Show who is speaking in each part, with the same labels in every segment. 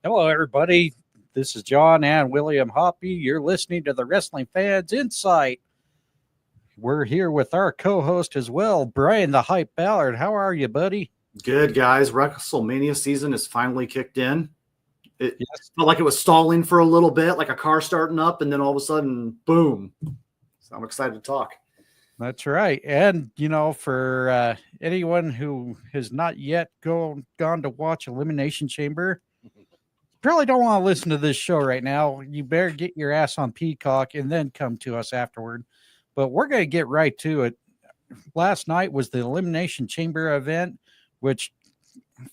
Speaker 1: Hello, everybody. This is John and William Hoppy. You're listening to the Wrestling Fans Insight. We're here with our co-host as well, Bryan the Hype Ballard. How are you, buddy?
Speaker 2: Good, guys. WrestleMania season is finally kicked in. It
Speaker 1: Yes.
Speaker 2: felt like it was stalling for a little bit, like a car starting up, and then all of a sudden, boom. So I'm excited to talk.
Speaker 1: That's right. And, for anyone who has not yet gone to watch Elimination Chamber, probably don't want to listen to this show right now. You better get your ass on Peacock and then come to us afterward. But we're going to get right to it. Last night was the Elimination Chamber event, which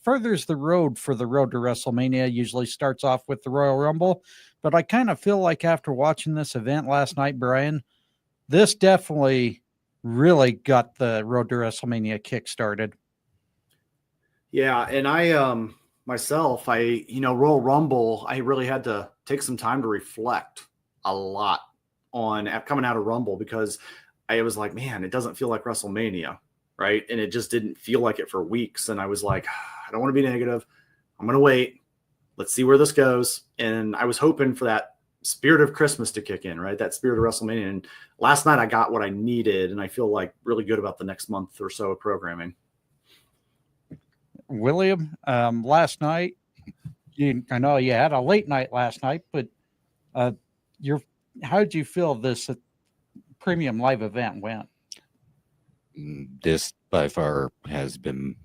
Speaker 1: furthers the road for the road to WrestleMania. Usually starts off with the Royal Rumble. But I kind of feel like after watching this event last night, Bryan, this definitely really got the road to WrestleMania kick started.
Speaker 2: Yeah, and I myself, Royal Rumble, I really had to take some time to reflect a lot on coming out of Rumble because I was like, man, it doesn't feel like WrestleMania, right? And it just didn't feel like it for weeks. And I was like, I don't want to be negative. I'm going to wait. Let's see where this goes. And I was hoping for that spirit of Christmas to kick in, right? That spirit of WrestleMania. And last night I got what I needed, and I feel like really good about the next month or so of programming.
Speaker 1: William, last night, I know you had a late night last night, but how did you feel this premium live event went?
Speaker 3: This by far has been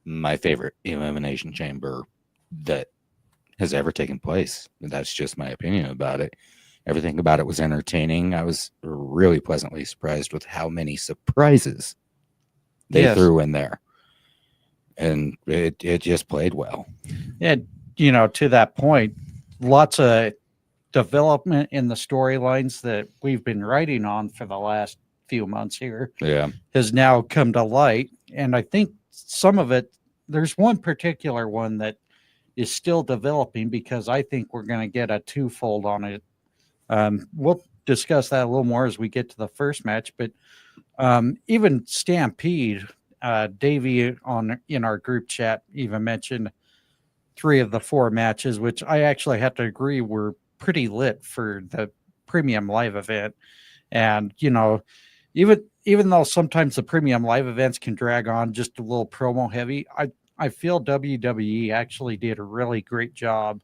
Speaker 3: my favorite Elimination Chamber that has ever taken place. That's just my opinion about it. Everything about it was entertaining. I was really pleasantly surprised with how many surprises they threw in there. And it just played well.
Speaker 1: And, to that point, lots of development in the storylines that we've been writing on for the last few months here has now come to light. And I think some of it, there's one particular one that is still developing because I think we're going to get a twofold on it. We'll discuss that a little more as we get to the first match, but even Stampede, Davey in our group chat even mentioned 3 of the 4 matches, which I actually have to agree were pretty lit for the premium live event. And, even though sometimes the premium live events can drag on just a little promo heavy, I feel WWE actually did a really great job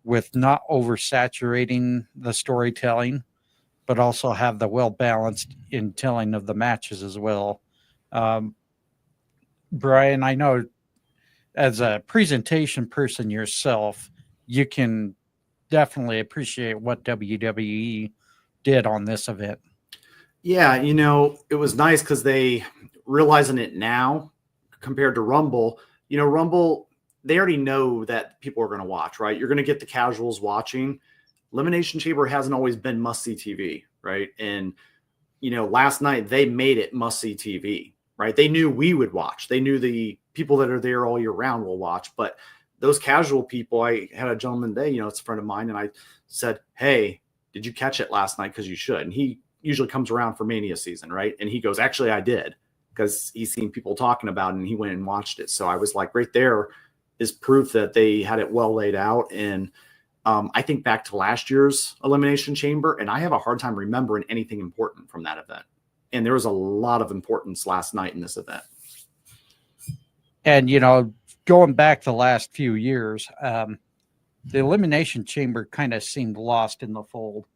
Speaker 1: with not oversaturating the storytelling, but also have the well-balanced in telling of the matches as well. Bryan, I know as a presentation person yourself, you can definitely appreciate what WWE did on this event.
Speaker 2: Yeah, it was nice because they realizing it now compared to Rumble. Rumble, they already know that people are going to watch, right? You're going to get the casuals watching. Elimination Chamber hasn't always been must-see TV, right? And, last night they made it must-see TV, right? They knew we would watch. They knew the people that are there all year round will watch. But those casual people, I had a gentleman today, it's a friend of mine, and I said, hey, did you catch it last night? Because you should. And he usually comes around for Mania season, right? And he goes, actually, I did, because he's seen people talking about it, and he went and watched it. So I was like, right there is proof that they had it well laid out. And I think back to last year's Elimination Chamber, and I have a hard time remembering anything important from that event. And there was a lot of importance last night in this event.
Speaker 1: And, going back the last few years, the Elimination Chamber kind of seemed lost in the fold.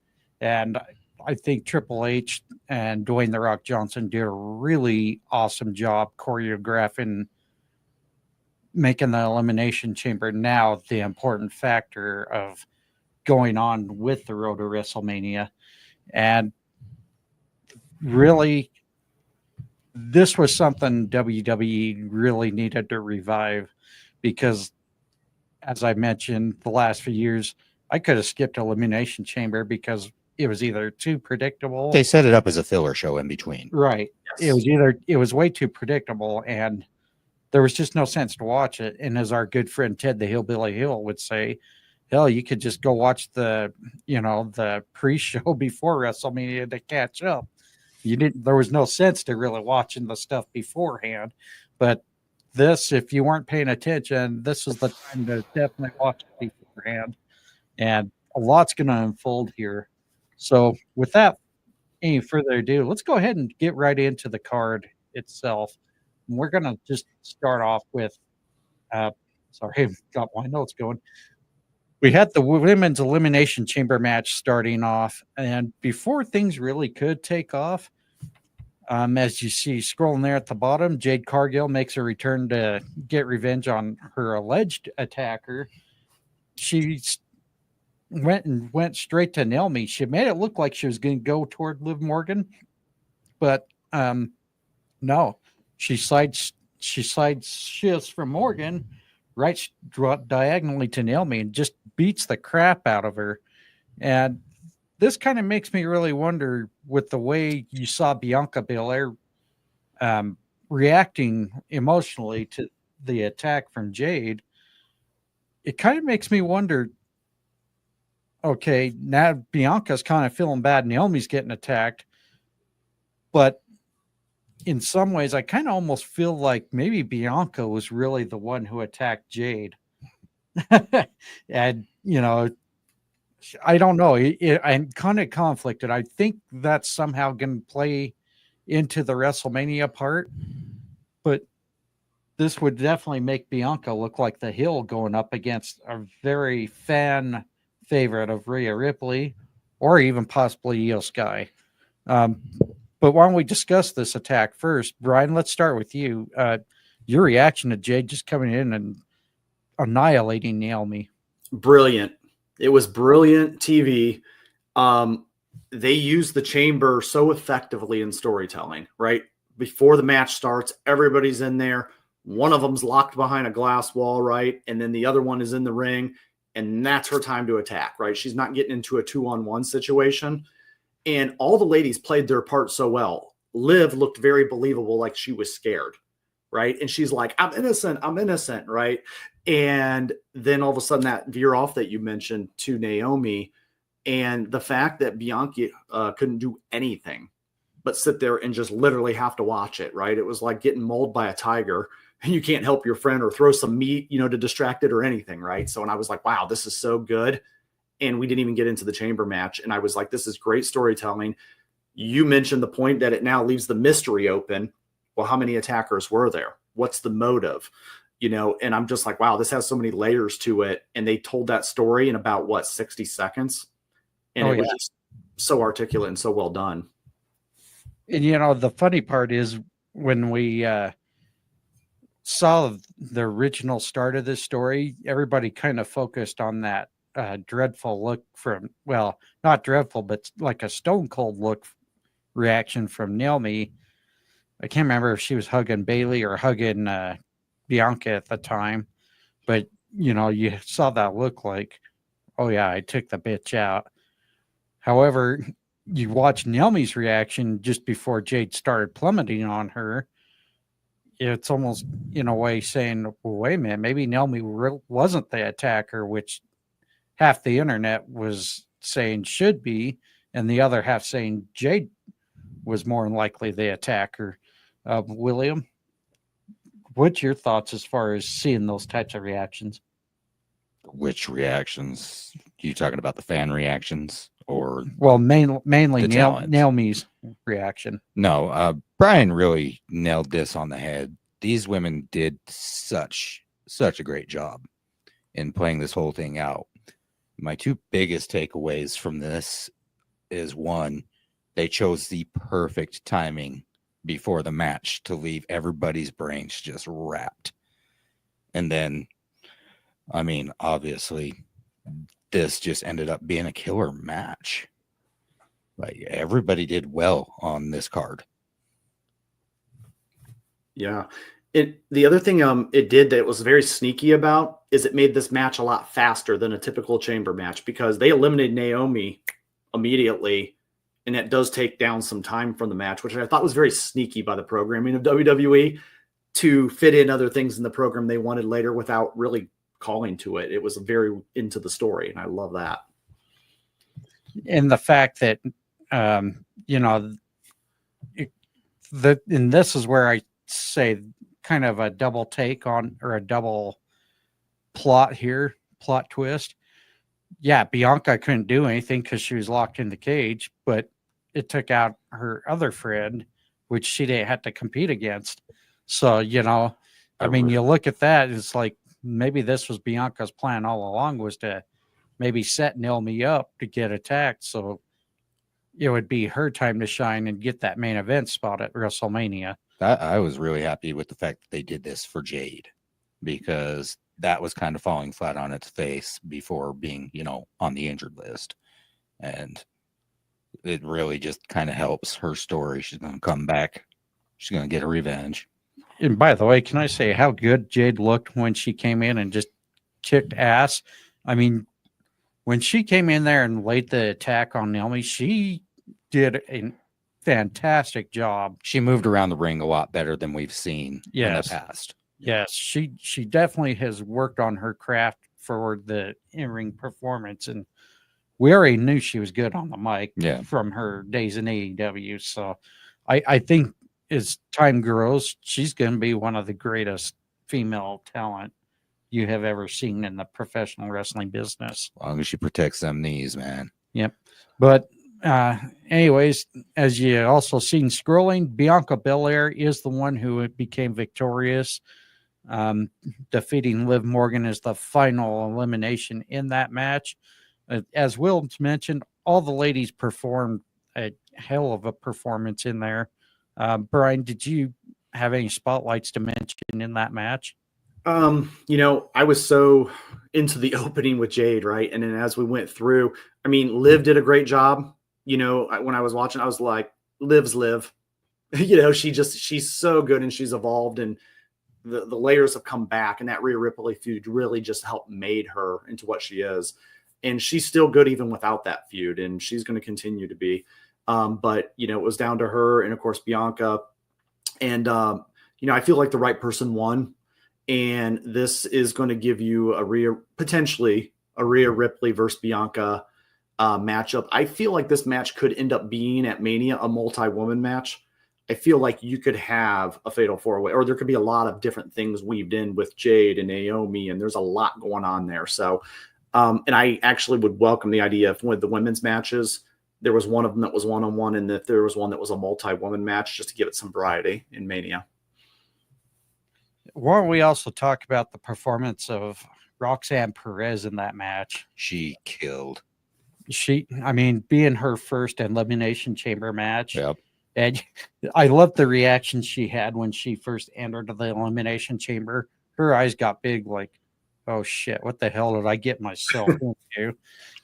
Speaker 1: And I think Triple H and Dwayne "The Rock" Johnson did a really awesome job choreographing, making the Elimination Chamber now the important factor of going on with the road to WrestleMania. And really, this was something WWE really needed to revive because, as I mentioned, the last few years, I could have skipped Elimination Chamber because it was either too predictable.
Speaker 3: They set it up as a filler show in between.
Speaker 1: Right. Yes. It was way too predictable, and there was just no sense to watch it. And as our good friend Ted the Hillbilly Hill would say, hell, you could just go watch the pre-show before WrestleMania to catch up. There was no sense to really watching the stuff beforehand. But this, if you weren't paying attention, this is the time to definitely watch it beforehand. And a lot's going to unfold here. So, with that, any further ado, let's go ahead and get right into the card itself. And we're going to just start off with, sorry, I've got my notes going. We had the Women's Elimination Chamber match starting off. And before things really could take off, as you see scrolling there at the bottom, Jade Cargill makes a return to get revenge on her alleged attacker. She went straight to Naomi. She made it look like she was going to go toward Liv Morgan, but no, she shifts from Morgan right diagonally to Naomi and just beats the crap out of her. And this kind of makes me really wonder, with the way you saw Bianca Belair reacting emotionally to the attack from Jade, it kind of makes me wonder, okay, now Bianca's kind of feeling bad. Naomi's getting attacked. But in some ways, I kind of almost feel like maybe Bianca was really the one who attacked Jade. And, I don't know. I'm kind of conflicted. I think that's somehow going to play into the WrestleMania part. But this would definitely make Bianca look like the heel going up against a very fan favorite of Rhea Ripley, or even possibly Io Sky. But why don't we discuss this attack first? Bryan, let's start with you. Your reaction to Jade just coming in and annihilating Naomi.
Speaker 2: Brilliant. It was brilliant TV. They used the chamber so effectively in storytelling, right? Before the match starts, everybody's in there. One of them's locked behind a glass wall, right? And then the other one is in the ring, and that's her time to attack, right? She's not getting into a 2-on-1 situation. And all the ladies played their part so well. Liv looked very believable, like she was scared, right? And she's like, I'm innocent, right? And then all of a sudden that veer off that you mentioned to Naomi, and the fact that Bianca couldn't do anything but sit there and just literally have to watch it, right? It was like getting mauled by a tiger, and you can't help your friend or throw some meat, to distract it or anything, right? So, and I was like, wow, this is so good. And we didn't even get into the chamber match. And I was like, this is great storytelling. You mentioned the point that it now leaves the mystery open. Well, how many attackers were there? What's the motive? And I'm just like, wow, this has so many layers to it. And they told that story in about 60 seconds. And it was just so articulate and so well done.
Speaker 1: And, the funny part is when we saw the original start of this story, everybody kind of focused on that dreadful look from, well, not dreadful, but like a stone cold look reaction from Naomi. I can't remember if she was hugging Bailey or hugging Bianca at the time, but you saw that look like, oh yeah, I took the bitch out. However, you watch Naomi's reaction just before Jade started plummeting on her. It's almost in a way saying, well, wait a minute, maybe Naomi wasn't the attacker, which half the internet was saying should be, and the other half saying Jade was more than likely the attacker. William, what's your thoughts as far as seeing those types of reactions?
Speaker 3: Which reactions? You talking about the fan reactions, or
Speaker 1: mainly Naomi's reaction?
Speaker 3: No, Bryan really nailed this on the head. These women did such a great job in playing this whole thing out. My two biggest takeaways from this is, one, they chose the perfect timing before the match to leave everybody's brains just wrapped. And then, obviously, this just ended up being a killer match. Like, everybody did well on this card.
Speaker 2: Yeah. The other thing it did that it was very sneaky about is it made this match a lot faster than a typical chamber match, because they eliminated Naomi immediately, and it does take down some time from the match, which I thought was very sneaky by the programming of WWE to fit in other things in the program they wanted later without really calling to it. It was very into the story, and I love that.
Speaker 1: And the fact that, and this is where I say kind of a double take on, or a double plot twist. Yeah, Bianca couldn't do anything because she was locked in the cage, but it took out her other friend, which she didn't have to compete against. So, I mean, you look at that, it's like maybe this was Bianca's plan all along, was to maybe set Naomi up to get attacked. So it would be her time to shine and get that main event spot at WrestleMania.
Speaker 3: I was really happy with the fact that they did this for Jade, because that was kind of falling flat on its face before being, on the injured list. And it really just kind of helps her story. She's going to come back. She's going to get her revenge.
Speaker 1: And by the way, can I say how good Jade looked when she came in and just kicked ass? I mean, when she came in there and laid the attack on Naomi, she did a fantastic job.
Speaker 3: She moved around the ring a lot better than we've seen in the past.
Speaker 1: Yes, she definitely has worked on her craft for the in-ring performance, and we already knew she was good on the mic from her days in AEW. So I think as time grows, she's going to be one of the greatest female talent you have ever seen in the professional wrestling business.
Speaker 3: As long as she protects them knees, man.
Speaker 1: Yep. But anyways, as you also seen scrolling, Bianca Belair is the one who became victorious, defeating Liv Morgan as the final elimination in that match. As Will mentioned, all the ladies performed a hell of a performance in there. Bryan, did you have any spotlights to mention in that match?
Speaker 2: I was so into the opening with Jade, right? And then as we went through, I mean, Liv did a great job. When I was watching, I was like, Liv's Liv. She's so good, and she's evolved, and the layers have come back, and that Rhea Ripley feud really just helped made her into what she is. And she's still good even without that feud, and she's going to continue to be. But it was down to her and, of course, Bianca. And, I feel like the right person won. And this is going to give you potentially a Rhea Ripley versus Bianca matchup. I feel like this match could end up being at Mania a multi-woman match. I feel like you could have a fatal four-way, or there could be a lot of different things weaved in with Jade and Naomi, and there's a lot going on there. So, and I actually would welcome the idea if with the women's matches, there was one of them that was one-on-one, and if there was one that was a multi-woman match, just to give it some variety in Mania.
Speaker 1: Why don't we also talk about the performance of Roxanne Perez in that match?
Speaker 3: She killed.
Speaker 1: Being her first Elimination Chamber match.
Speaker 3: Yep.
Speaker 1: And I loved the reaction she had when she first entered the Elimination Chamber. Her eyes got big, like, oh shit, what the hell did I get myself into?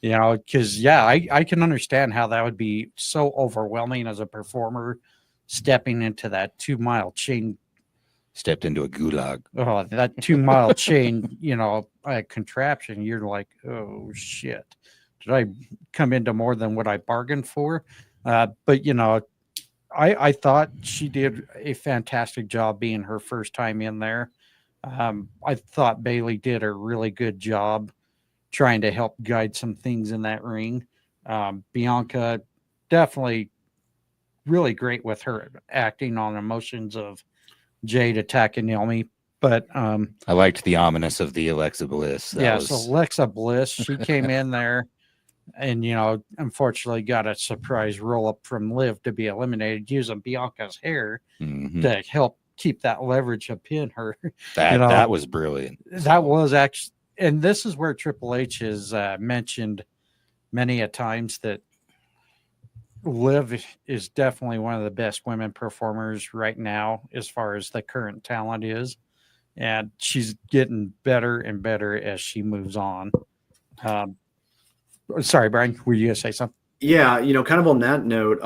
Speaker 1: Because I can understand how that would be so overwhelming as a performer, stepping into that 2-mile chain.
Speaker 3: Stepped into a gulag.
Speaker 1: Oh, that 2-mile chain, contraption. You're like, oh shit, did I come into more than what I bargained for? But I thought she did a fantastic job being her first time in there. I thought Bayley did a really good job trying to help guide some things in that ring. Bianca definitely really great with her acting on emotions of Jade attacking Naomi. But
Speaker 3: I liked the ominous of the Alexa Bliss.
Speaker 1: So Alexa Bliss, she came in there and, unfortunately got a surprise roll up from Liv to be eliminated using Bianca's hair to help keep that leverage to pin her.
Speaker 3: That was brilliant.
Speaker 1: That was actually, and this is where Triple H has mentioned many a times that Liv is definitely one of the best women performers right now as far as the current talent is. And she's getting better and better as she moves on. Sorry, Bryan, were you going to say something?
Speaker 2: Yeah, kind of on that note,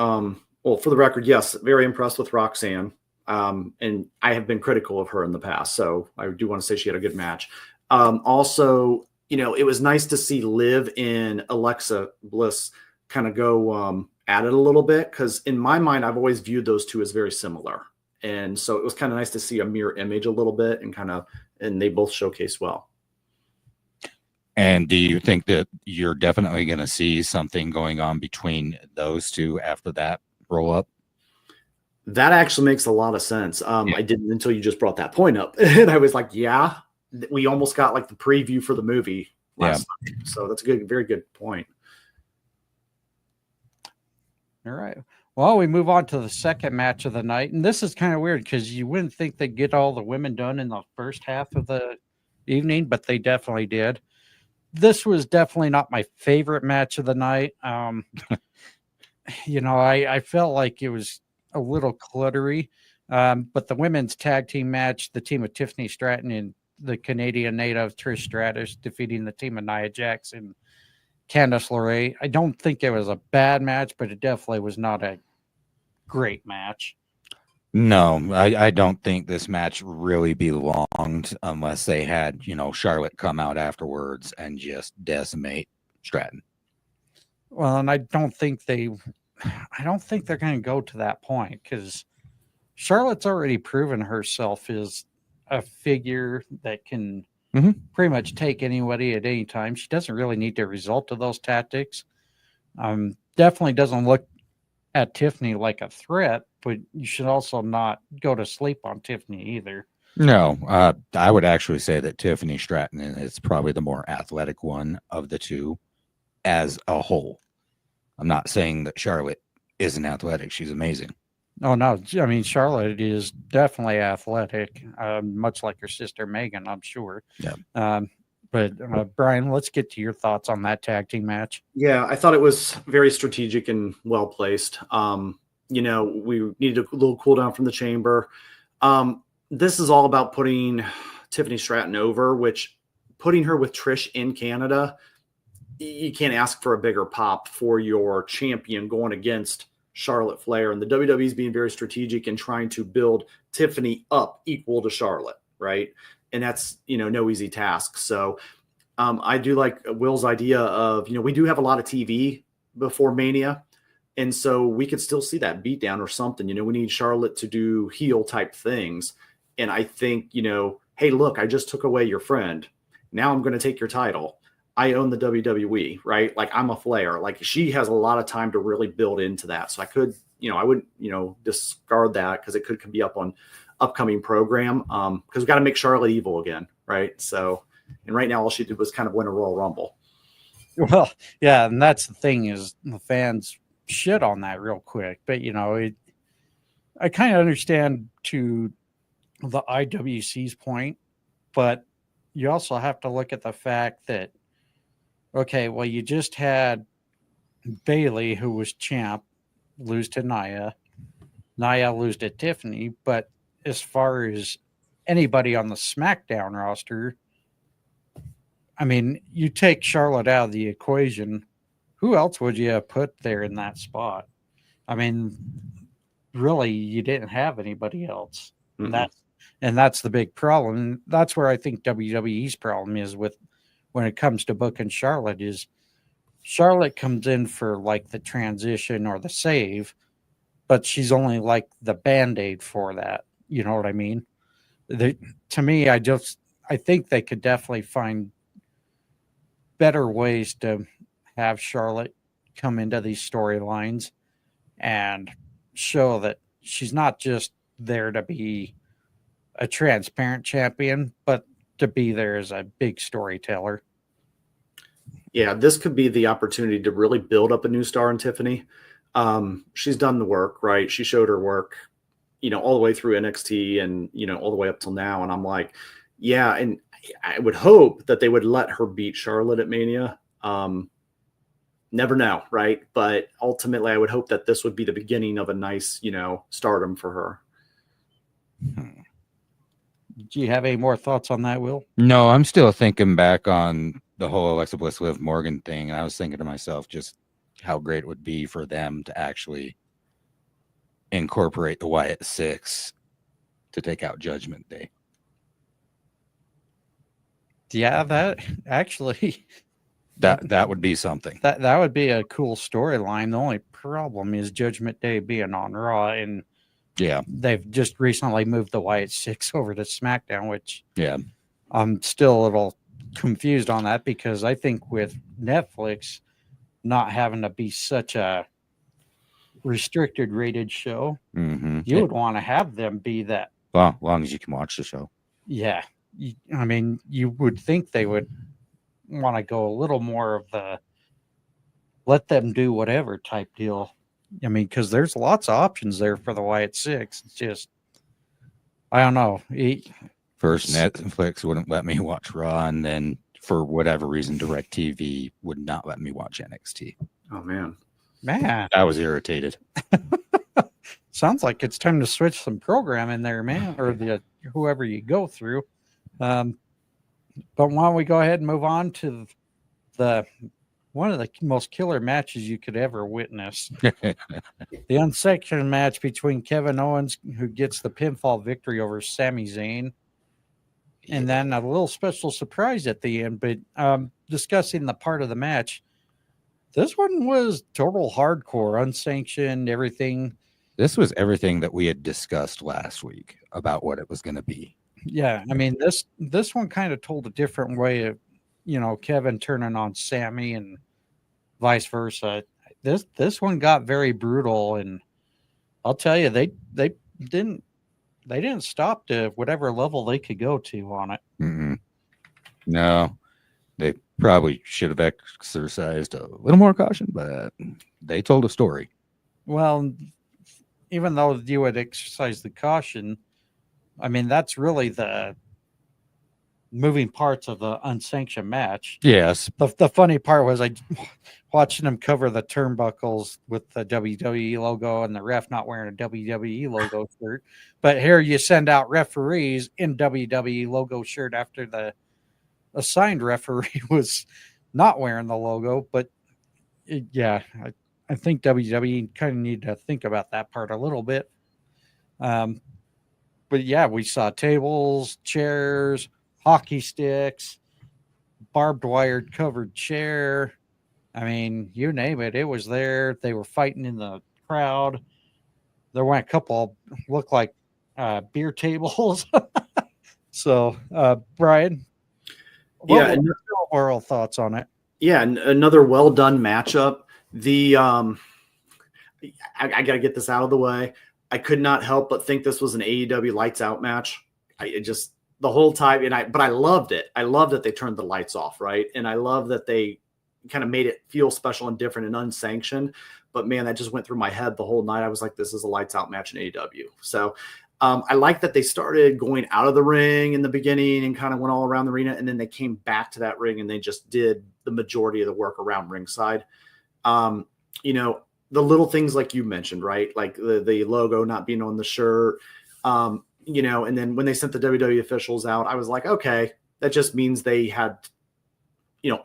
Speaker 2: well, for the record, yes, very impressed with Roxanne. And I have been critical of her in the past, so I do want to say she had a good match. Also, it was nice to see Liv and Alexa Bliss kind of go at it a little bit, because in my mind, I've always viewed those two as very similar. And so it was kind of nice to see a mirror image a little bit and they both showcase well.
Speaker 3: And do you think that you're definitely going to see something going on between those two after that roll up?
Speaker 2: That actually makes a lot of sense. I didn't until you just brought that point up. And I was like, yeah, we almost got like the preview for the movie last night. So that's a good, very good point.
Speaker 1: All right. Well, we move on to the second match of the night. And this is kind of weird because you wouldn't think they'd get all the women done in the first half of the evening, but they definitely did. This was definitely not my favorite match of the night. You know, I felt like it was a little cluttery. But the women's tag team match, the team of Tiffany Stratton and the Canadian native Trish Stratus defeating the team of Nia Jax and Candice LeRae. I don't think it was a bad match, but it definitely was not a great match.
Speaker 3: No, I don't think this match really belonged unless they had, Charlotte come out afterwards and just decimate Stratton.
Speaker 1: Well, and I don't think they're going to go to that point because Charlotte's already proven herself as a figure that can pretty much take anybody at any time. She doesn't really need to resort to those tactics. Definitely doesn't look at Tiffany like a threat, but you should also not go to sleep on Tiffany either.
Speaker 3: No, I would actually say that Tiffany Stratton is probably the more athletic one of the two as a whole. I'm not saying that Charlotte isn't athletic. She's amazing.
Speaker 1: Oh, no. I mean, Charlotte is definitely athletic, much like her sister Megan, I'm sure.
Speaker 3: Yeah.
Speaker 1: But Brian, let's get to your thoughts on that tag team match.
Speaker 2: Yeah, I thought it was very strategic and well placed. We needed a little cool down from the chamber. This is all about putting Tiffany Stratton over, which putting her with Trish in Canada, you can't ask for a bigger pop for your champion going against Charlotte Flair. And the WWE is being very strategic in trying to build Tiffany up equal to Charlotte, right? And that's, no easy task. So I do like Will's idea of, we do have a lot of TV before Mania. And so we could still see that beatdown or something. We need Charlotte to do heel type things. And I think, hey, look, I just took away your friend. Now I'm going to take your title. I own the WWE, right? Like I'm a Flair. Like she has a lot of time to really build into that. So I could, I wouldn't, discard that because it could be up on upcoming program. Because we got to make Charlotte evil again, right? So, and right now all she did was kind of win a Royal Rumble.
Speaker 1: Well, yeah, and that's the thing is the fans shit on that real quick. But I kind of understand to the IWC's point, but you also have to look at the fact that okay, well, you just had Bayley, who was champ, lose to Nia. Nia lose to Tiffany. But as far as anybody on the SmackDown roster, I mean, you take Charlotte out of the equation, who else would you have put there in that spot? I mean, really, you didn't have anybody else.
Speaker 2: Mm-hmm.
Speaker 1: And that's the big problem. And that's where I think WWE's problem is with when it comes to booking Charlotte is Charlotte comes in for like the transition or the save, but she's only like the Band-Aid for that. You know what I mean? To me, I think they could definitely find better ways to have Charlotte come into these storylines and show that she's not just there to be a transparent champion, but to be there as a big storyteller.
Speaker 2: Yeah, this could be the opportunity to really build up a new star in Tiffany. She's done the work, right? She showed her work, all the way through NXT and, all the way up till now. And I'm like, yeah. And I would hope that they would let her beat Charlotte at Mania. Never know, right? But ultimately, I would hope that this would be the beginning of a nice, stardom for her.
Speaker 1: Do you have any more thoughts on that, Will?
Speaker 3: No, I'm still thinking back on the whole Alexa Bliss Liv Morgan thing. And I was thinking to myself just how great it would be for them to actually incorporate the Wyatt Six to take out Judgment Day.
Speaker 1: Yeah, that actually
Speaker 3: that would be something.
Speaker 1: That would be a cool storyline. The only problem is Judgment Day being on Raw, and
Speaker 3: yeah,
Speaker 1: they've just recently moved the Wyatt Six over to SmackDown, which I'm still a little confused on that because I think with Netflix not having to be such a restricted rated show, you would want to have them be that.
Speaker 3: Well, as long as you can watch the show.
Speaker 1: Yeah. I mean, you would think they would want to go a little more of the let them do whatever type deal. I mean, because there's lots of options there for the Wyatt Six. It's just, I don't know.
Speaker 3: First, Netflix wouldn't let me watch Raw, and then for whatever reason, DirecTV would not let me watch NXT.
Speaker 2: Oh, man.
Speaker 3: I was irritated.
Speaker 1: Sounds like it's time to switch some program in there, man, or whoever you go through. But why don't we go ahead and move on to one of the most killer matches you could ever witness. The unsanctioned match between Kevin Owens, who gets the pinfall victory over Sami Zayn. And then a little special surprise at the end. But discussing the part of the match, this one was total hardcore, unsanctioned, everything.
Speaker 3: This was everything that we had discussed last week about what it was going to be.
Speaker 1: Yeah, I mean, this one kind of told a different way of, Kevin turning on Sami and vice versa. This one got very brutal, and I'll tell you, they didn't stop to whatever level they could go to on it.
Speaker 3: Mm-mm. No, they probably should have exercised a little more caution, but they told a story.
Speaker 1: Well, even though you would exercise the caution, I mean, that's really the moving parts of the unsanctioned match.
Speaker 3: Yes.
Speaker 1: The funny part was watching them cover the turnbuckles with the WWE logo and the ref not wearing a WWE logo shirt. But here you send out referees in WWE logo shirt after the assigned referee was not wearing the logo. But I think WWE kind of need to think about that part a little bit. But yeah, we saw tables, chairs, hockey sticks, barbed wire covered chair. I mean, you name it, it was there. They were fighting in the crowd. There went a couple look like beer tables. So, Brian, what were your overall thoughts on it?
Speaker 2: Yeah, another well done matchup. I got to get this out of the way. I could not help but think this was an AEW lights out match. The whole time, but I loved it. I love that they turned the lights off, right? And I love that they kind of made it feel special and different and unsanctioned. But man, that just went through my head the whole night. I was like, this is a lights out match in AEW. So I like that they started going out of the ring in the beginning and kind of went all around the arena, and then they came back to that ring and they just did the majority of the work around ringside. The little things like you mentioned, right? Like the logo not being on the shirt, and then when they sent the WWE officials out, I was like, okay, that just means they had,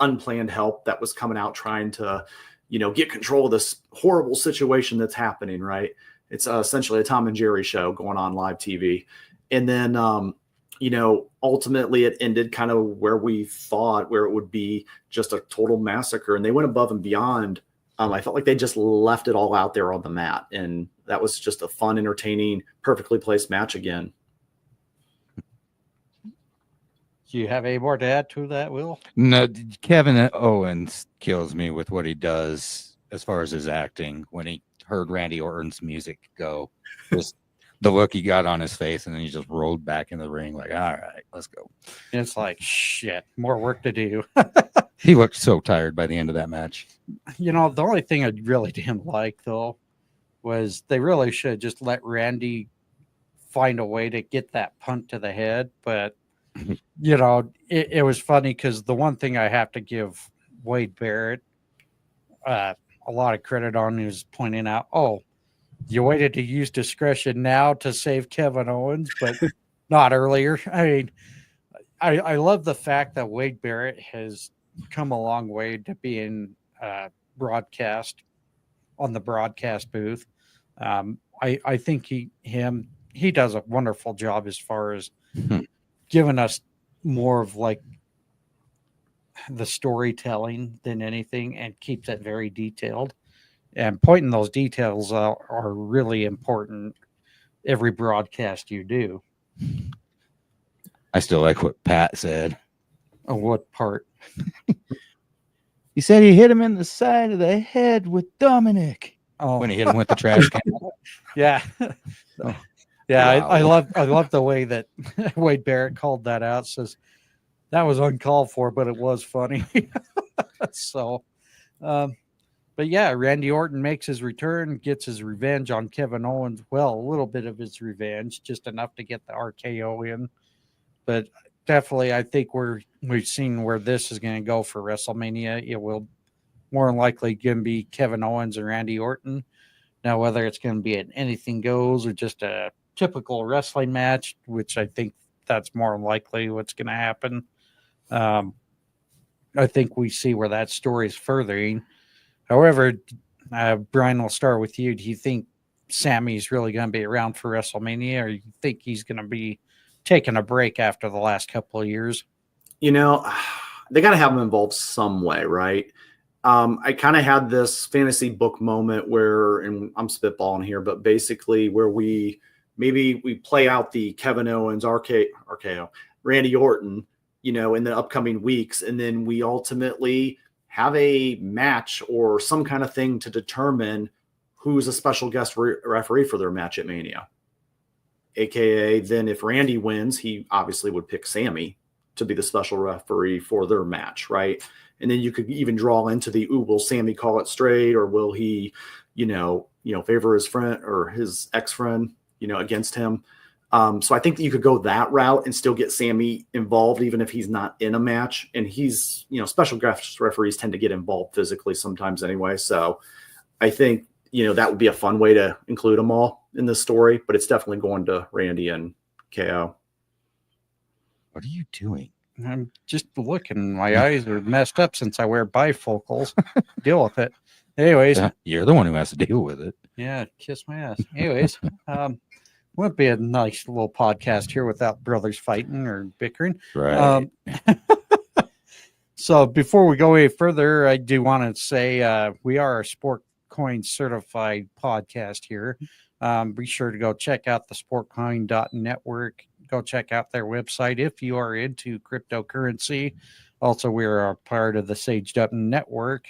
Speaker 2: unplanned help that was coming out trying to, get control of this horrible situation that's happening, right? It's essentially a Tom and Jerry show going on live TV. And then, ultimately it ended kind of where we thought, where it would be just a total massacre. And they went above and beyond. I felt like they just left it all out there on the mat. And that was just a fun, entertaining, perfectly placed match again.
Speaker 1: Do you have any more to add to that, Will?
Speaker 3: No, Kevin Owens kills me with what he does as far as his acting. When he heard Randy Orton's music go, just the look he got on his face, and then he just rolled back in the ring like, all right, let's go.
Speaker 1: And it's like, shit, more work to do.
Speaker 3: He looked so tired by the end of that match.
Speaker 1: The only thing I really didn't like, though, was they really should have just let Randy find a way to get that punt to the head. But, it was funny because the one thing I have to give Wade Barrett a lot of credit on is pointing out, you waited to use discretion now to save Kevin Owens, but not earlier. I mean, I love the fact that Wade Barrett has come a long way to being broadcast on the broadcast booth. I think he does a wonderful job as far as giving us more of like the storytelling than anything, and keeps it very detailed. And pointing those details out are really important every broadcast you do.
Speaker 3: I still like what Pat said.
Speaker 1: Oh, what part?
Speaker 3: He said he hit him in the side of the head with Dominic.
Speaker 1: Oh,
Speaker 3: when he hit him with the trash can.
Speaker 1: yeah.
Speaker 3: Oh,
Speaker 1: Yeah,
Speaker 3: wow.
Speaker 1: I love the way that Wade Barrett called that out. Says that was uncalled for, but it was funny. So, but yeah, Randy Orton makes his return, gets his revenge on Kevin Owens. Well, a little bit of his revenge, just enough to get the RKO in. But definitely, I think we've seen where this is going to go for WrestleMania. It will more than likely going to be Kevin Owens and Randy Orton. Now, whether it's going to be an anything goes or just a typical wrestling match, which I think that's more likely what's going to happen. I think we see where that story is furthering. However, Bryan, we'll start with you. Do you think Sammy's really going to be around for WrestleMania, or you think he's going to be taking a break after the last couple of years?
Speaker 2: They got to have him involved some way, right? I kind of had this fantasy book moment where, and I'm spitballing here, but basically where we play out the Kevin Owens RKO, Randy Orton, in the upcoming weeks, and then we ultimately have a match or some kind of thing to determine who's a special guest referee for their match at Mania. AKA, then if Randy wins, he obviously would pick Sammy to be the special referee for their match, right? And then you could even draw into the, will Sammy call it straight, or will he, favor his friend or his ex-friend, against him? So I think that you could go that route and still get Sammy involved, even if he's not in a match. And he's, special guest referees tend to get involved physically sometimes anyway. So I think, that would be a fun way to include them all in this story, but it's definitely going to Randy and KO.
Speaker 3: What are you doing?
Speaker 1: I'm just looking. My eyes are messed up since I wear bifocals. Deal with it. Anyways.
Speaker 3: You're the one who has to deal with it.
Speaker 1: Yeah, kiss my ass. Anyways, wouldn't be a nice little podcast here without brothers fighting or bickering.
Speaker 3: Right.
Speaker 1: So before we go any further, I do want to say we are a Sport Coin certified podcast here. Be sure to go check out the sportcoin.network. Go check out their website if you are into cryptocurrency. Also, we're a part of the Sage Dutton Network.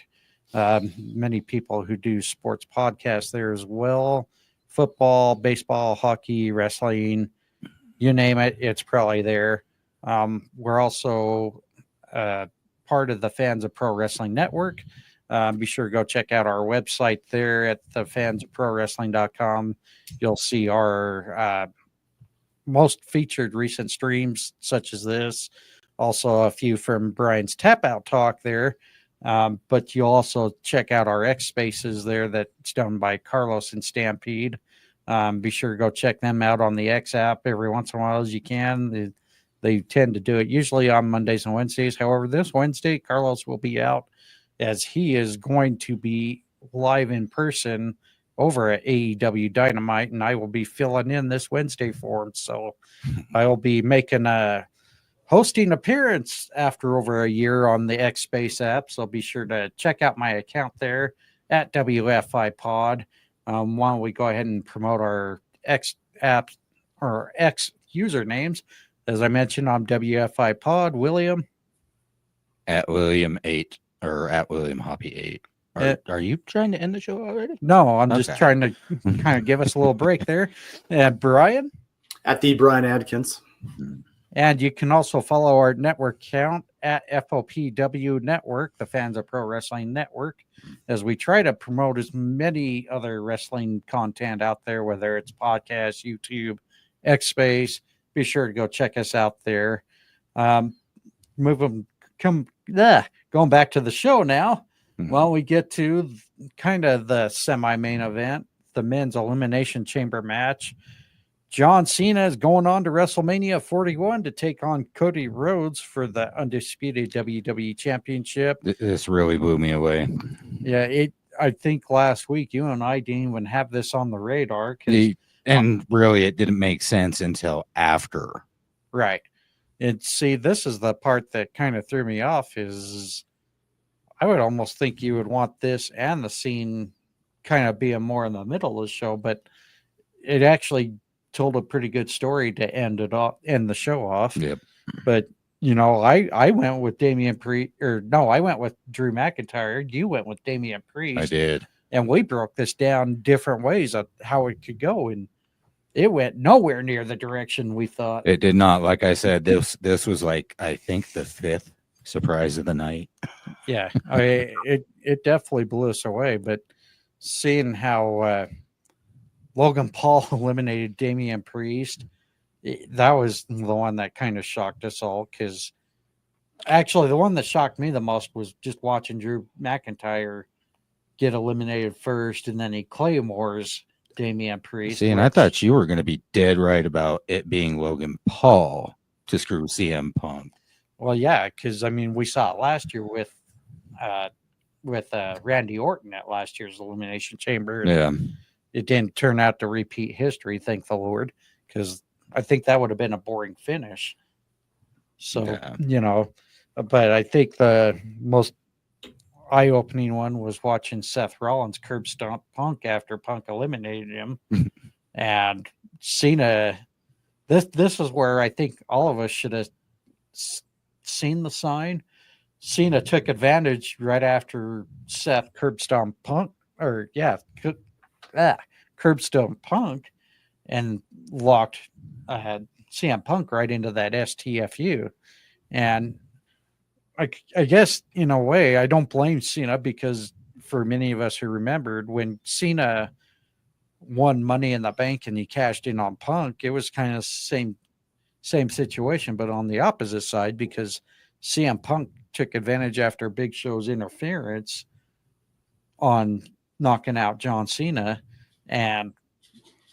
Speaker 1: Many people who do sports podcasts there as well. Football, baseball, hockey, wrestling, you name it, it's probably there. We're also part of the Fans of Pro Wrestling Network. Be sure to go check out our website there at thefansofprowrestling.com. You'll see our most featured recent streams, such as this. Also, a few from Brian's Tap Out Talk there. But you'll also check out our X Spaces there that's done by Carlos and Stampede. Be sure to go check them out on the X app every once in a while as you can. They tend to do it usually on Mondays and Wednesdays. However, this Wednesday, Carlos will be out as he is going to be live in person over at AEW Dynamite, and I will be filling in this Wednesday for him. So I will be making a hosting appearance after over a year on the X Space app. So be sure to check out my account there at WFI Pod. Why don't we go ahead and promote our X apps or X usernames? As I mentioned, I'm WFI Pod. William
Speaker 3: at William 8 or at William Hoppy 8. Are you trying to end the show already?
Speaker 1: No, I'm just trying to kind of give us a little break there. And Brian
Speaker 2: at the Brian Adkins.
Speaker 1: And you can also follow our network account at FOPW Network, the Fans of Pro Wrestling Network, as we try to promote as many other wrestling content out there, whether it's podcasts, YouTube, X Space. Be sure to go check us out there. Going back to the show now. Well, we get to kind of the semi-main event, the men's Elimination Chamber match. John Cena is going on to WrestleMania 41 to take on Cody Rhodes for the undisputed WWE Championship.
Speaker 3: This really blew me away.
Speaker 1: Yeah, I think last week you and I didn't even have this on the radar.
Speaker 3: And really, it didn't make sense until after.
Speaker 1: Right. And see, this is the part that kind of threw me off is I would almost think you would want this and the scene kind of being more in the middle of the show, but it actually told a pretty good story to end the show off.
Speaker 3: Yep.
Speaker 1: But I went with I went with Drew McIntyre. You went with Damian Priest.
Speaker 3: I did.
Speaker 1: And we broke this down different ways of how it could go. And it went nowhere near the direction we thought.
Speaker 3: It did not. Like I said, this was like, I think, the 5th surprise of the night.
Speaker 1: Yeah, it definitely blew us away. But seeing how Logan Paul eliminated Damian Priest, that was the one that kind of shocked us all. Because actually, the one that shocked me the most was just watching Drew McIntyre get eliminated first, and then he claymores Damian Priest.
Speaker 3: See, and I thought you were going to be dead right about it being Logan Paul to screw CM Punk.
Speaker 1: Well, yeah, because I mean, we saw it last year with Randy Orton at last year's Elimination Chamber.
Speaker 3: Yeah,
Speaker 1: it didn't turn out to repeat history, thank the Lord, because I think that would have been a boring finish. So but I think the most eye-opening one was watching Seth Rollins curb stomp Punk after Punk eliminated him. And Cena, this is where I think all of us should have seen the sign. Cena took advantage right after Seth curb stomp Punk, curb stomp Punk, and locked CM Punk right into that STFU. And I guess in a way, I don't blame Cena, because for many of us who remembered when Cena won Money in the Bank and he cashed in on Punk, it was kind of same situation, but on the opposite side, because CM Punk took advantage after Big Show's interference on knocking out John Cena, and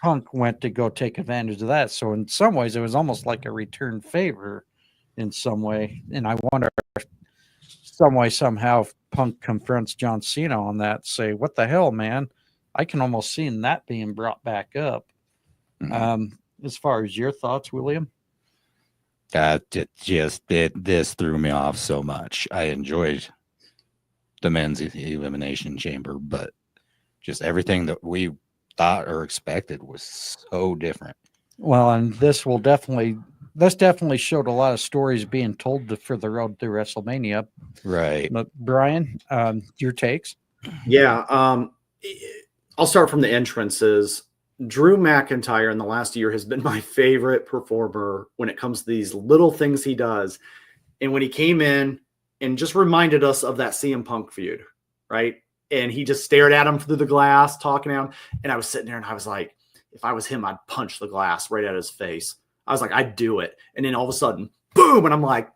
Speaker 1: Punk went to go take advantage of that. So in some ways, it was almost like a return favor in some way. And I wonder some way, somehow, if Punk confronts John Cena on that, say, what the hell, man? I can almost see that being brought back up. As far as your thoughts, William?
Speaker 3: This threw me off so much. I enjoyed the men's Elimination Chamber, but just everything that we thought or expected was so different.
Speaker 1: Well, and this definitely showed a lot of stories being told for the road to WrestleMania.
Speaker 3: Right.
Speaker 1: But Bryan, your takes?
Speaker 2: Yeah. I'll start from the entrances. Drew McIntyre in the last year has been my favorite performer when it comes to these little things he does. And when he came in and just reminded us of that CM Punk feud, right? And he just stared at him through the glass, talking to him. And I was sitting there and I was like, if I was him, I'd punch the glass right at his face. I was like, I'd do it. And then all of a sudden, boom. And I'm like,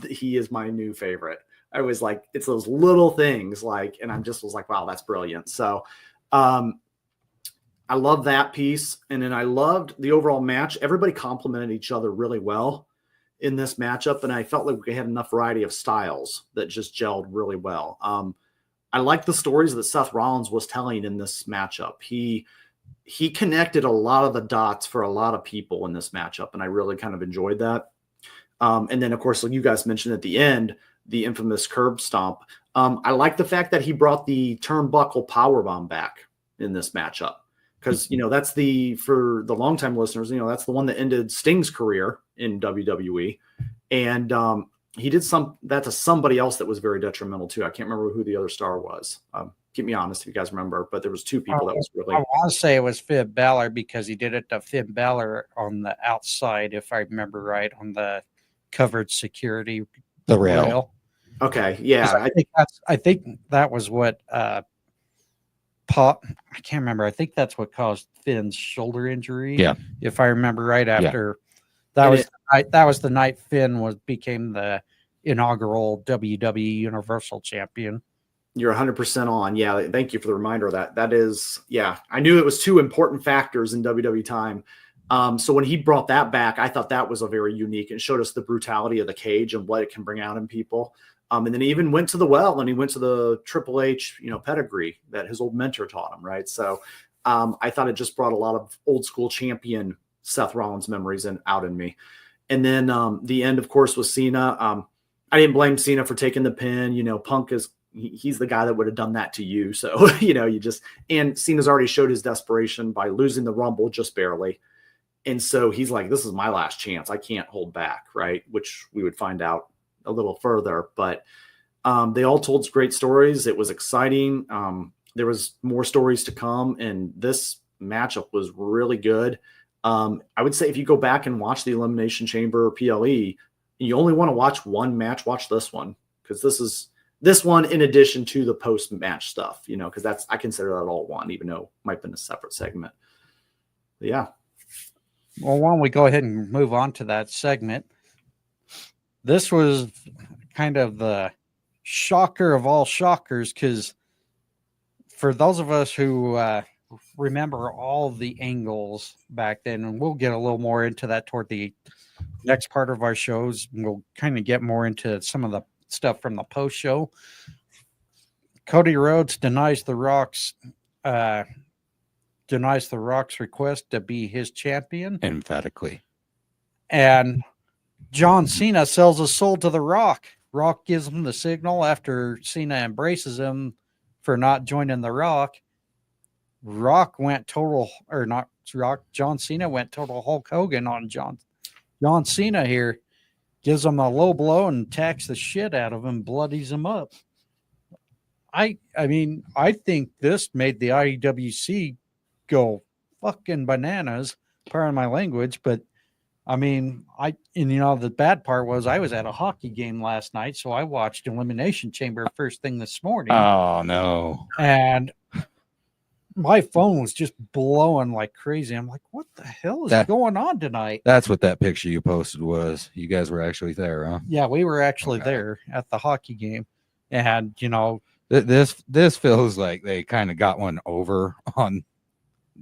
Speaker 2: he is my new favorite. I was like, it's those little things like, and I just was like, wow, that's brilliant. So I love that piece. And then I loved the overall match. Everybody complimented each other really well in this matchup. And I felt like we had enough variety of styles that just gelled really well. I like the stories that Seth Rollins was telling in this matchup. He connected a lot of the dots for a lot of people in this matchup, and I really kind of enjoyed that. And then, of course, like you guys mentioned at the end, the infamous curb stomp. I like the fact that he brought the turnbuckle powerbomb back in this matchup, because, that's for the longtime listeners, that's the one that ended Sting's career in WWE. And he did that to somebody else that was very detrimental too. I can't remember who the other star was. Keep me honest if you guys remember, but there was two people that was really.
Speaker 1: I want to say it was Finn Balor, because he did it to Finn Balor on the outside, if I remember right, on the covered security.
Speaker 3: The rail.
Speaker 2: Okay, yeah.
Speaker 1: I think that was what Pop. I can't remember. I think that's what caused Finn's shoulder injury.
Speaker 3: Yeah,
Speaker 1: if I remember right. After that was the night Finn became the inaugural WWE Universal Champion.
Speaker 2: You're 100% on. Yeah. Thank you for the reminder of that. That is, yeah. I knew it was two important factors in WWE time. So when he brought that back, I thought that was a very unique and showed us the brutality of the cage and what it can bring out in people. And then he even went to the well, and he went to the Triple H, pedigree that his old mentor taught him. Right. So I thought it just brought a lot of old school champion Seth Rollins memories out in me. And then the end, of course, was Cena. I didn't blame Cena for taking the pin. Punk he's the guy that would have done that to you. So, and Cena's already showed his desperation by losing the Rumble just barely. And so he's like, this is my last chance. I can't hold back. Right. Which we would find out a little further, but they all told great stories. It was exciting. there was more stories to come, and this matchup was really good. I would say if you go back and watch the Elimination Chamber PLE, you only want to watch one match, watch this one, because this one in addition to the post-match stuff, because I consider that all one, even though it might have been a separate segment. But yeah.
Speaker 1: Well, why don't we go ahead and move on to that segment? This was kind of the shocker of all shockers, because for those of us who remember all the angles back then, and we'll get a little more into that toward the next part of our shows, we'll kind of get more into some of the stuff from the post show. Cody Rhodes denies the Rock's request to be his champion
Speaker 3: emphatically,
Speaker 1: and John Cena sells his soul to the Rock. Rock gives him the signal after Cena embraces him for not joining the Rock. John Cena went total Hulk Hogan on John Cena here. Gives him a low blow and attacks the shit out of him, bloodies him up. I mean, I think this made the IWC go fucking bananas. Pardon my language, but I mean, the bad part was I was at a hockey game last night, so I watched Elimination Chamber first thing this morning.
Speaker 3: Oh no!
Speaker 1: And my phone was just blowing like crazy. I'm like, what the hell is going on tonight?
Speaker 3: That's what that picture you posted was. You guys were actually there, huh?
Speaker 1: Yeah, we were actually there at the hockey game. And,
Speaker 3: this feels like they kind of got one over on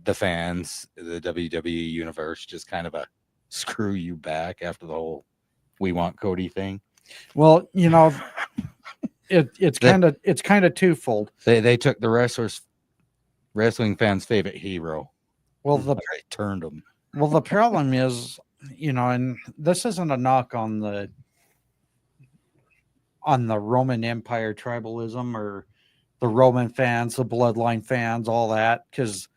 Speaker 3: the fans, the WWE universe, just kind of a screw you back after the whole we want Cody thing.
Speaker 1: Well, it's kind of twofold.
Speaker 3: They took the wrestling fans' favorite hero.
Speaker 1: Well,
Speaker 3: they turned him.
Speaker 1: Well, the problem is, and this isn't a knock on the Roman Empire tribalism or the Roman fans, the bloodline fans, all that, because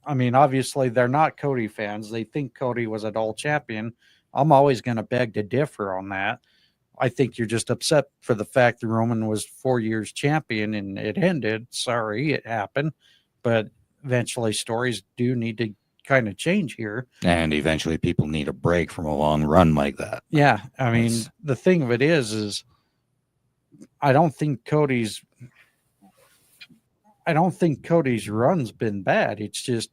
Speaker 1: obviously they're not Cody fans. They think Cody was a dull champion. I'm always going to beg to differ on that. I think you're just upset for the fact that Roman was 4 years champion and it ended. Sorry, it happened. But eventually stories do need to kind of change here.
Speaker 3: And eventually people need a break from a long run like that.
Speaker 1: Yeah. I mean, the thing of it is I don't think Cody's run's been bad. It's just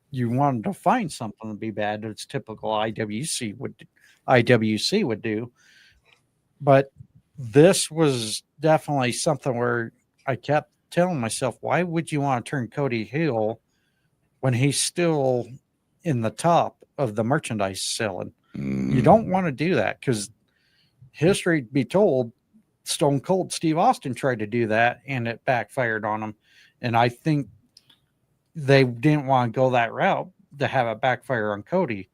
Speaker 1: you wanted to find something to be bad. It's typical IWC would do. But this was definitely something where I kept telling myself, why would you want to turn Cody heel when he's still in the top of the merchandise selling? You don't want to do that, because history be told, Stone Cold Steve Austin tried to do that and it backfired on him. And I think they didn't want to go that route to have it backfire on Cody.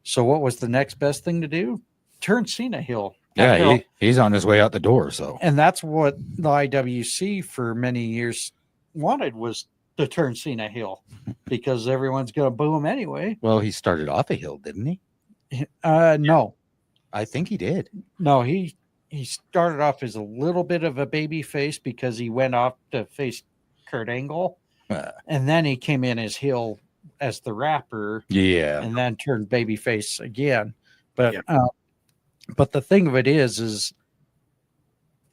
Speaker 1: So what was the next best thing to do? Turn Cena heel.
Speaker 3: Yeah, he's on his way out the door. So,
Speaker 1: and that's what the IWC for many years wanted, was to turn Cena heel, because everyone's going to boo him anyway.
Speaker 3: Well, he started off a heel, didn't he?
Speaker 1: No,
Speaker 3: I think he did.
Speaker 1: No, he started off as a little bit of a baby face because he went off to face Kurt Angle, and then he came in as heel as the rapper.
Speaker 3: Yeah,
Speaker 1: and then turned baby face again. But but the thing of it is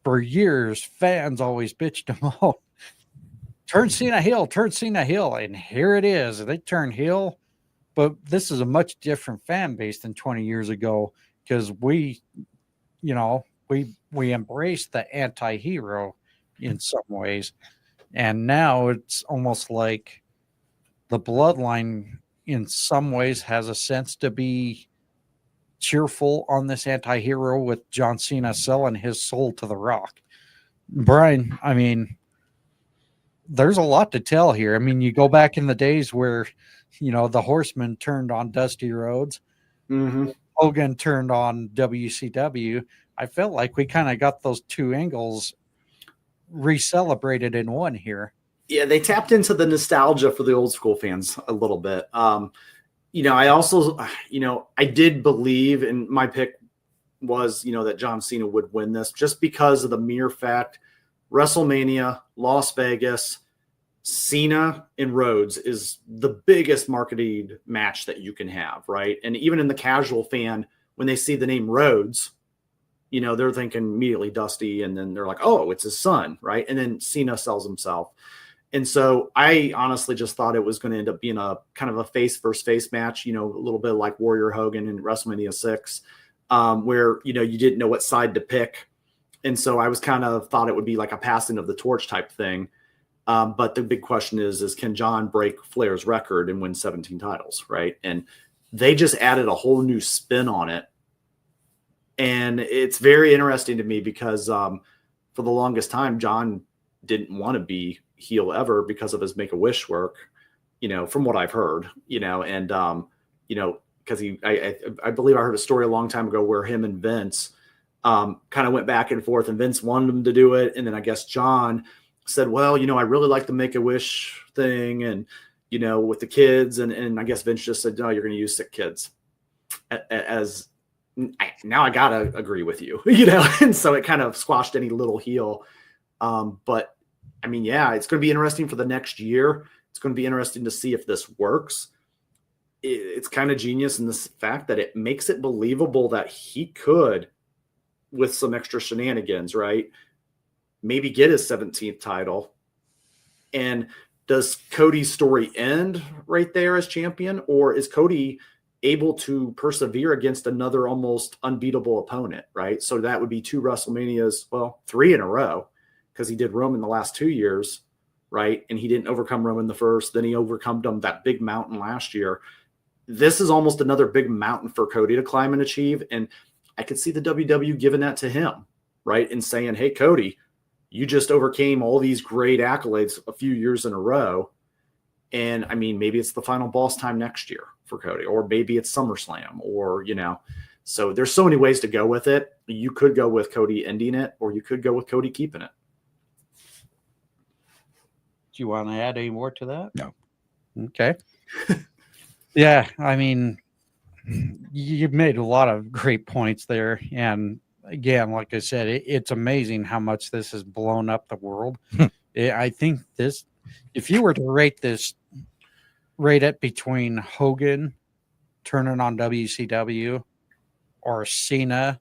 Speaker 1: for years, fans always bitched him out. Turn Cena heel, and here it is. They turn heel, but this is a much different fan base than 20 years ago, because we embraced the anti-hero in some ways, and now it's almost like the bloodline in some ways has a sense to be cheerful on this anti-hero, with John Cena selling his soul to the Rock. Bryan, I mean, there's a lot to tell here. I mean, you go back in the days where, the Horsemen turned on Dusty Rhodes, Hogan turned on WCW. I felt like we kind of got those two angles re-celebrated in one here.
Speaker 2: Yeah, they tapped into the nostalgia for the old school fans a little bit. I also, I did believe, and my pick was, that John Cena would win this, just because of the mere fact WrestleMania, Las Vegas, Cena and Rhodes is the biggest marketed match that you can have, right? And even in the casual fan, when they see the name Rhodes, you know, they're thinking immediately Dusty, and then they're like, oh, it's his son, right? And then Cena sells himself. And so I honestly just thought it was going to end up being a kind of a face versus face match, you know, a little bit like Warrior Hogan in WrestleMania 6, where, you know, you didn't know what side to pick. And so I was kind of thought it would be like a passing of the torch type thing. But the big question is can John break Flair's record and win 17 titles, right? And they just added a whole new spin on it. And it's very interesting to me because for the longest time, John didn't want to be heel ever because of his Make-A-Wish work, you know, from what I've heard, you know, and, you know, because I believe I heard a story a long time ago where him and Vince kind of went back and forth, and Vince wanted him to do it. And then I guess John said, well, you know, I really like the Make-A-Wish thing, and, you know, with the kids. And I guess Vince just said, no, you're going to use sick kids now I got to agree with you, you know? And so it kind of squashed any little heel. But I mean, yeah, it's going to be interesting for the next year. It's going to be interesting to see if this works. It's kind of genius in this fact that it makes it believable that he could, with some extra shenanigans, right, maybe get his 17th title. And does Cody's story end right there as champion, or is Cody able to persevere against another almost unbeatable opponent, right? So that would be 2 WrestleManias, well, 3 in a row, because he did Roman the last 2 years, right? And he didn't overcome Roman the first, then he overcome them that big mountain last year. This is almost another big mountain for Cody to climb and achieve. And I could see the WWE giving that to him, right? And saying, hey, Cody, you just overcame all these great accolades a few years in a row. And I mean, maybe it's the final boss time next year for Cody, or maybe it's SummerSlam, or, you know, so there's so many ways to go with it. You could go with Cody ending it, or you could go with Cody keeping it.
Speaker 1: Do you want to add any more to that?
Speaker 3: No.
Speaker 1: Okay. Yeah. I mean, you've made a lot of great points there. And again, like I said, it's amazing how much this has blown up the world. I think this, if you were to rate it between Hogan turning on WCW or Cena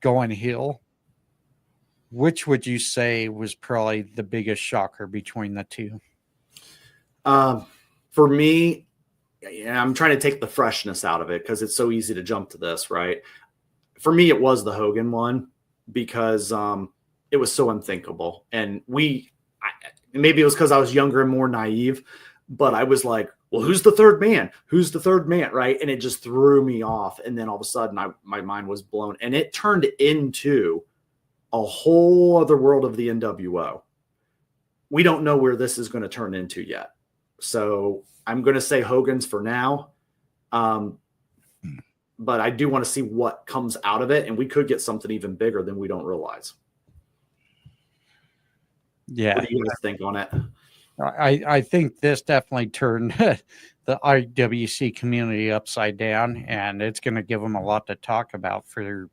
Speaker 1: going heel, which would you say was probably the biggest shocker between the two?
Speaker 2: For me, I'm trying to take the freshness out of it because it's so easy to jump to this, right? For me, it was the Hogan one because it was so unthinkable. And maybe it was because I was younger and more naive, but I was like, well, who's the third man? Who's the third man, right? And it just threw me off. And then all of a sudden, my mind was blown. And it turned into a whole other world of the NWO. We don't know where this is going to turn into yet. So I'm going to say Hogan's for now. But I do want to see what comes out of it. And we could get something even bigger than we don't realize.
Speaker 1: Yeah.
Speaker 2: What do you guys think on it?
Speaker 1: I think this definitely turned the IWC community upside down, and it's going to give them a lot to talk about for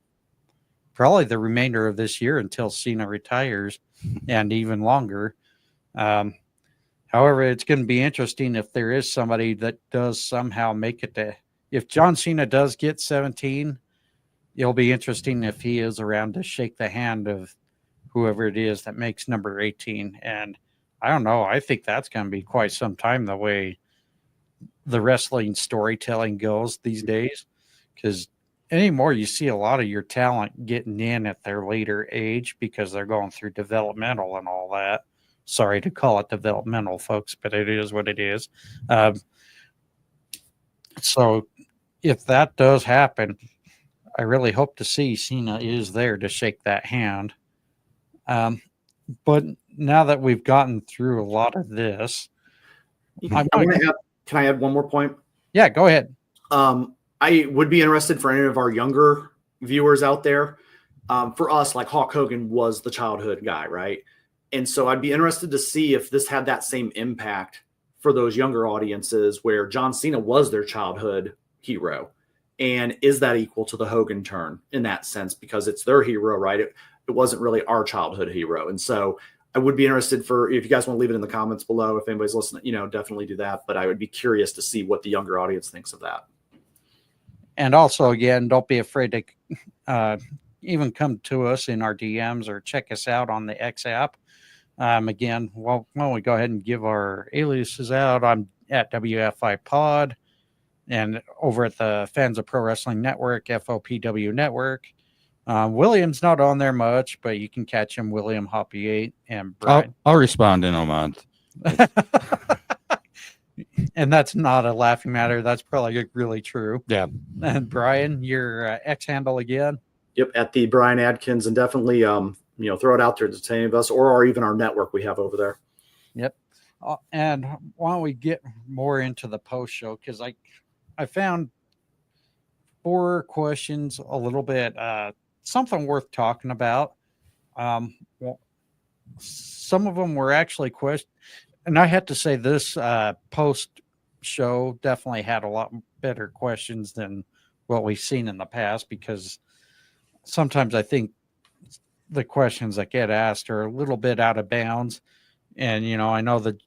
Speaker 1: probably the remainder of this year until Cena retires, and even longer. However, it's going to be interesting if there is somebody that does somehow make it to. If John Cena does get 17, it'll be interesting if he is around to shake the hand of whoever it is that makes number 18. And I don't know. I think that's going to be quite some time the way the wrestling storytelling goes these days. Because anymore, you see a lot of your talent getting in at their later age because they're going through developmental and all that. Sorry to call it developmental, folks, but it is what it is. So if that does happen, I really hope to see Cena is there to shake that hand. But now that we've gotten through a lot of this,
Speaker 2: can I add one more point?
Speaker 1: Yeah, go ahead.
Speaker 2: I would be interested for any of our younger viewers out there. For us, like Hulk Hogan was the childhood guy, right? And so I'd be interested to see if this had that same impact for those younger audiences where John Cena was their childhood hero. And is that equal to the Hogan turn in that sense? Because it's their hero, right? It wasn't really our childhood hero. And so I would be interested if you guys want to leave it in the comments below, if anybody's listening, definitely do that. But I would be curious to see what the younger audience thinks of that.
Speaker 1: And also, again, don't be afraid to even come to us in our DMs or check us out on the X app. Again, why don't we go ahead and give our aliases out? I'm at WFI Pod, and over at the Fans of Pro Wrestling Network, FOPW Network. William's not on there much, but you can catch him, William Hoppy 8 and Bryan.
Speaker 3: I'll respond in a month.
Speaker 1: And that's not a laughing matter. That's probably really true.
Speaker 3: Yeah.
Speaker 1: And Bryan, your X handle again?
Speaker 2: Yep, at the Bryan Adkins, and definitely throw it out there to any of us or even our network we have over there.
Speaker 1: Yep. And why don't we get more into the post show, because I found 4 questions a little bit something worth talking about. Some of them were actually questions, and I had to say this post show definitely had a lot better questions than what we've seen in the past, because sometimes I think the questions that get asked are a little bit out of bounds. And, I know the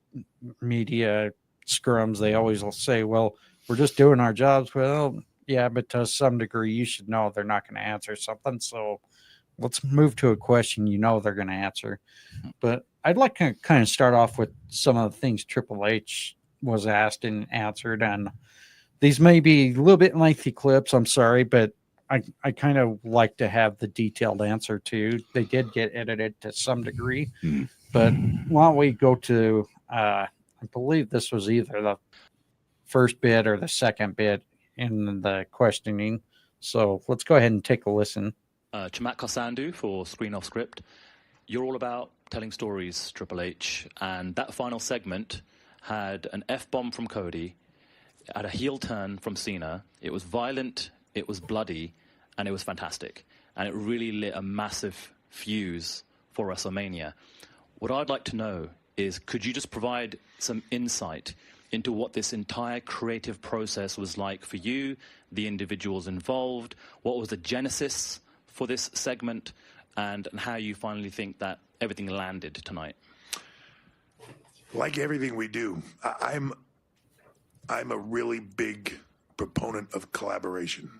Speaker 1: media scrums, they always will say, well, we're just doing our jobs. Well, yeah, but to some degree, you should know they're not going to answer something. So let's move to a question they're going to answer. But I'd like to kind of start off with some of the things Triple H was asked and answered. And these may be a little bit lengthy clips. I'm sorry, but I kind of like to have the detailed answer too. They did get edited to some degree. But why don't we go to, I believe this was either the first bit or the second bit in the questioning. So let's go ahead and take a listen.
Speaker 4: Chamat Kosandu for Screen Off Script. You're all about telling stories, Triple H, and that final segment had an F-bomb from Cody, had a heel turn from Cena. It was violent, it was bloody, and it was fantastic. And it really lit a massive fuse for WrestleMania. What I'd like to know is, could you just provide some insight into what this entire creative process was like for you, the individuals involved, what was the genesis for this segment, and how you finally think that everything landed tonight?
Speaker 5: Like everything we do, I'm a really big proponent of collaboration.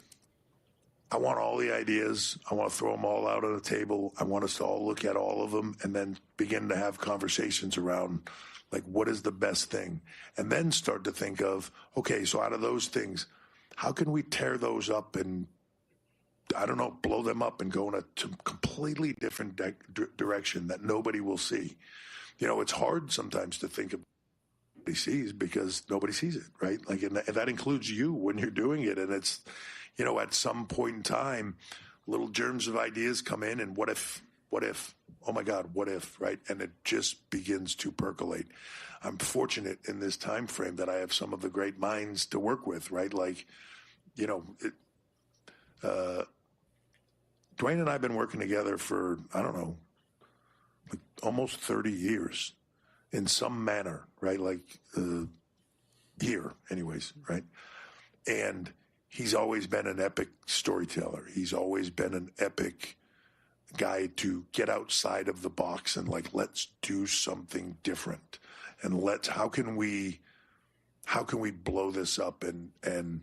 Speaker 5: I want all the ideas. I want to throw them all out on the table. I want us to all look at all of them and then begin to have conversations around, like, what is the best thing? And then start to think of, okay, so out of those things, how can we tear those up and, I don't know, blow them up and go in a completely different direction that nobody will see? It's hard sometimes to think of what nobody sees because nobody sees it, right? Like, and that includes you when you're doing it. And it's, at some point in time, little germs of ideas come in, and what if, oh my God, what if, right? And it just begins to percolate. I'm fortunate in this time frame that I have some of the great minds to work with, right? Like, Dwayne and I have been working together for, I don't know, like almost 30 years in some manner, right? Like here, anyways, right? And he's always been an epic storyteller. He's always been an epic guy to get outside of the box and, like, let's do something different. And how can we blow this up and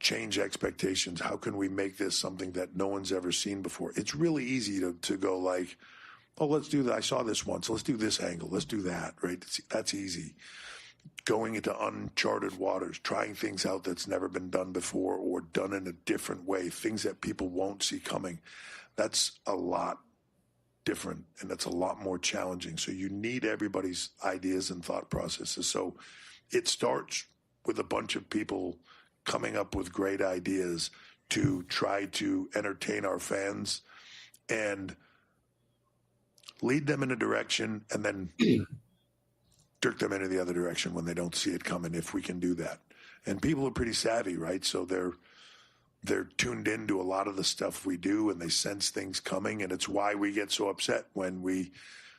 Speaker 5: change expectations? How can we make this something that no one's ever seen before? It's really easy to go like, oh, let's do that. I saw this once. Let's do this angle. Let's do that, right? That's easy. Going into uncharted waters, trying things out that's never been done before or done in a different way, things that people won't see coming. That's a lot different, and that's a lot more challenging. So you need everybody's ideas and thought processes. So it starts with a bunch of people coming up with great ideas to try to entertain our fans and lead them in a direction, and then jerk them into the other direction when they don't see it coming, if we can do that. And people are pretty savvy, right? So they're tuned into a lot of the stuff we do, and they sense things coming, and it's why we get so upset when we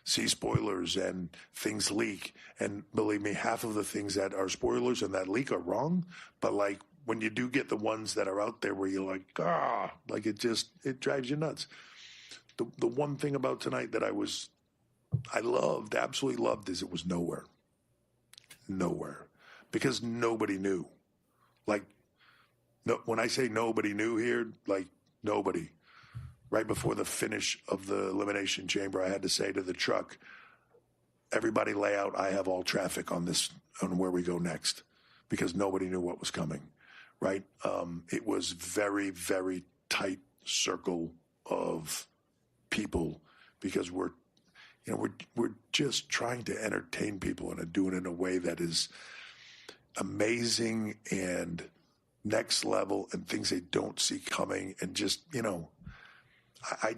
Speaker 5: see spoilers and things leak. And believe me, half of the things that are spoilers and that leak are wrong, but like when you do get the ones that are out there where you're like, like it drives you nuts. The one thing about tonight that I loved, absolutely loved, is it was nowhere. Because nobody knew. Like, no, when I say nobody knew here, like nobody. Right before the finish of the Elimination Chamber, I had to say to the truck, everybody lay out, I have all traffic on where we go next, because nobody knew what was coming, right? It was very, very tight circle of people, because we're just trying to entertain people and doing it in a way that is amazing and next level and things they don't see coming. And just, I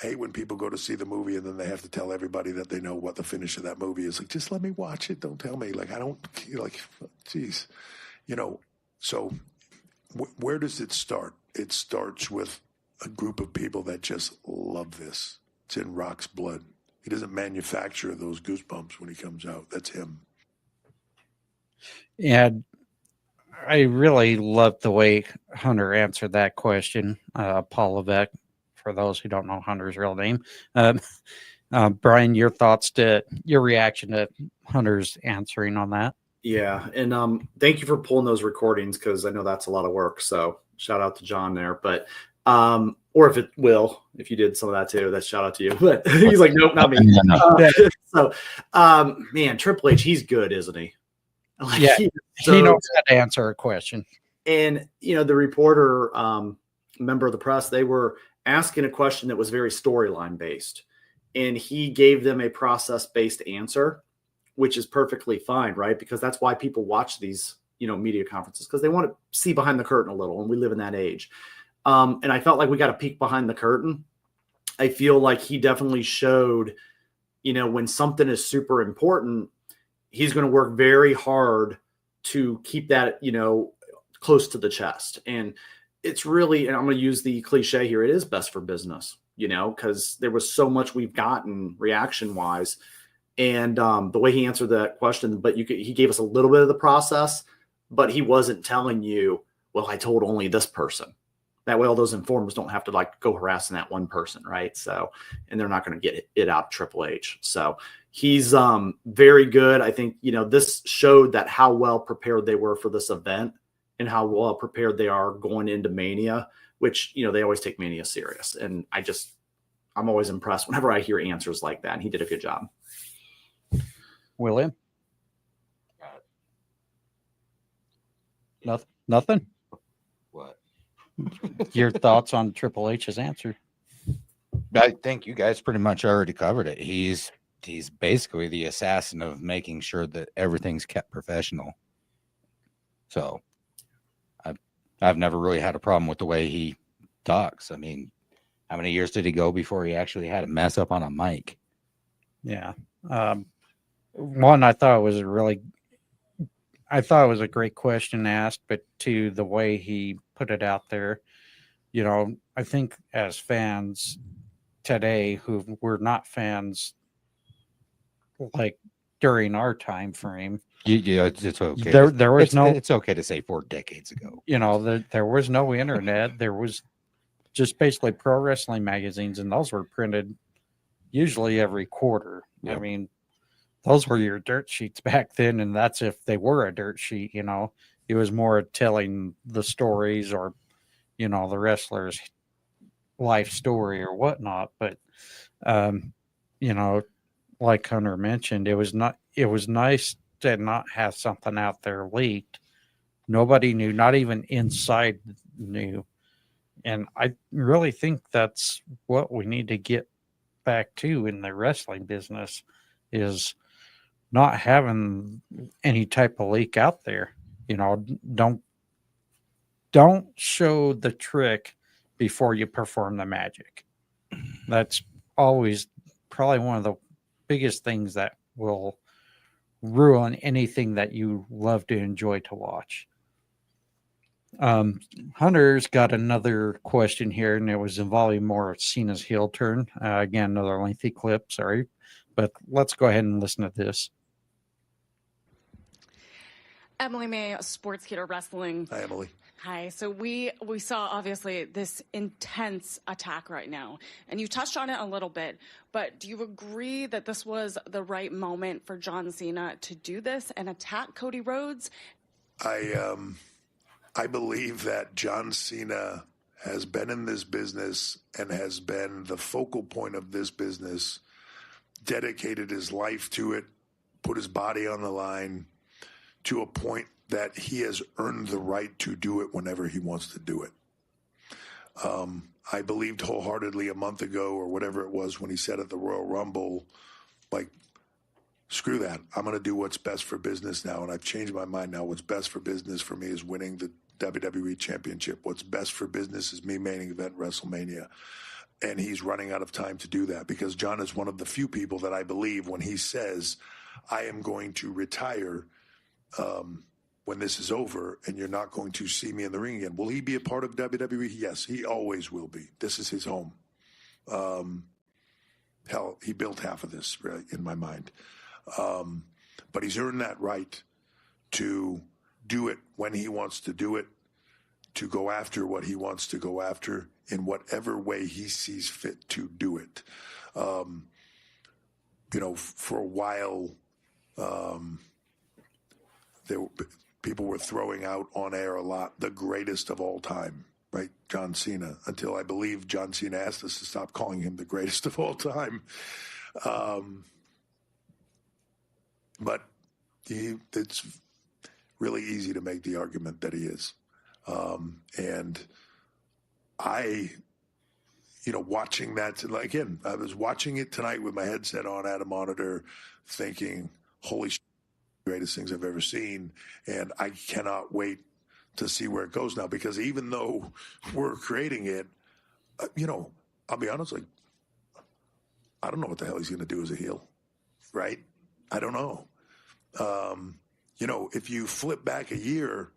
Speaker 5: hate when people go to see the movie and then they have to tell everybody that they know what the finish of that movie is. Like, just let me watch it. Don't tell me. Like, I don't, like, geez, so where does it start? It starts with a group of people that just love this. It's in Rock's blood. He doesn't manufacture those goosebumps when he comes out. That's him.
Speaker 1: And I really loved the way Hunter answered that question. Paul Levesque, for those who don't know Hunter's real name. Bryan, your reaction to Hunter's answering on that?
Speaker 2: Yeah, and thank you for pulling those recordings, because I know that's a lot of work. So shout out to John there. But or if you did some of that too, that's shout out to you. But he's like, nope, not me. So man, Triple H, he's good, isn't he? Like,
Speaker 1: yeah, he knows how to answer a question.
Speaker 2: And the reporter, member of the press, they were asking a question that was very storyline based, and he gave them a process based answer, which is perfectly fine, right? Because that's why people watch these, media conferences, because they want to see behind the curtain a little, and we live in that age. And I felt like we got a peek behind the curtain. I feel like he definitely showed, when something is super important, he's going to work very hard to keep that, close to the chest. And it's really, and I'm going to use the cliche here, it is best for business, because there was so much we've gotten reaction wise. And the way he answered that question, but he gave us a little bit of the process, but he wasn't telling you, well, I told only this person. That way, all those informers don't have to go harassing that one person, right? So, and they're not going to get it out of Triple H. So he's very good. I think, this showed that how well prepared they were for this event and how well prepared they are going into Mania, which, they always take Mania serious. And I'm always impressed whenever I hear answers like that. And he did a good job.
Speaker 1: William? Nothing?
Speaker 3: What?
Speaker 1: Your thoughts on Triple H's answer?
Speaker 3: I think you guys pretty much already covered it. He's basically the assassin of making sure that everything's kept professional. So I've never really had a problem with the way he talks. I mean, how many years did he go before he actually had a mess up on a mic?
Speaker 1: Yeah. One, I thought it was a great question asked, but two, the way he put it out there, I think as fans today who were not fans like during our time frame,
Speaker 3: it's okay.
Speaker 1: There was
Speaker 3: it's okay to say 4 decades ago.
Speaker 1: There was no internet. There was just basically pro wrestling magazines, and those were printed usually every quarter. Yep. I mean, those were your dirt sheets back then, and that's if they were a dirt sheet. It was more telling the stories or the wrestler's life story or whatnot. But like Hunter mentioned, it was nice to not have something out there leaked. Nobody knew, not even inside knew. And I really think that's what we need to get back to in the wrestling business, is not having any type of leak out there. Don't show the trick before you perform the magic. That's always probably one of the biggest things that will ruin anything that you love to enjoy to watch. Hunter's got another question here, and it was involving more of Cena's heel turn. Again, another lengthy clip, sorry, but let's go ahead and listen to this.
Speaker 6: Emily May, Sportskeeda Wrestling.
Speaker 5: Hi, Emily.
Speaker 6: Hi. So we saw obviously this intense attack right now, and you touched on it a little bit, but do you agree that this was the right moment for John Cena to do this and attack Cody Rhodes?
Speaker 5: I believe that John Cena has been in this business and has been the focal point of this business, dedicated his life to it, put his body on the line to a point that he has earned the right to do it whenever he wants to do it. I believed wholeheartedly a month ago or whatever it was when he said at the Royal Rumble, like, screw that. I'm going to do what's best for business now. And I've changed my mind now. What's best for business for me is winning the WWE Championship. What's best for business is me main event WrestleMania. And he's running out of time to do that because John is one of the few people that I believe when he says, I am going to retire when this is over and you're not going to see me in the ring again. Will he be a part of WWE? Yes, he always will be. This is his home. Hell, he built half of this, right, in my mind. But he's earned that right to do it when he wants to do it, to go after what he wants to go after in whatever way he sees fit to do it. For a while, people were throwing out on air a lot, the greatest of all time, right? John Cena, until I believe John Cena asked us to stop calling him the greatest of all time. But it's really easy to make the argument that he is. And I, watching that, again, I was watching it tonight with my headset on at a monitor thinking, holy shit, greatest things I've ever seen. And I cannot wait to see where it goes now, because even though we're creating it, I'll be honest, I don't know what the hell he's going to do as a heel, right? I don't know. If you flip back a year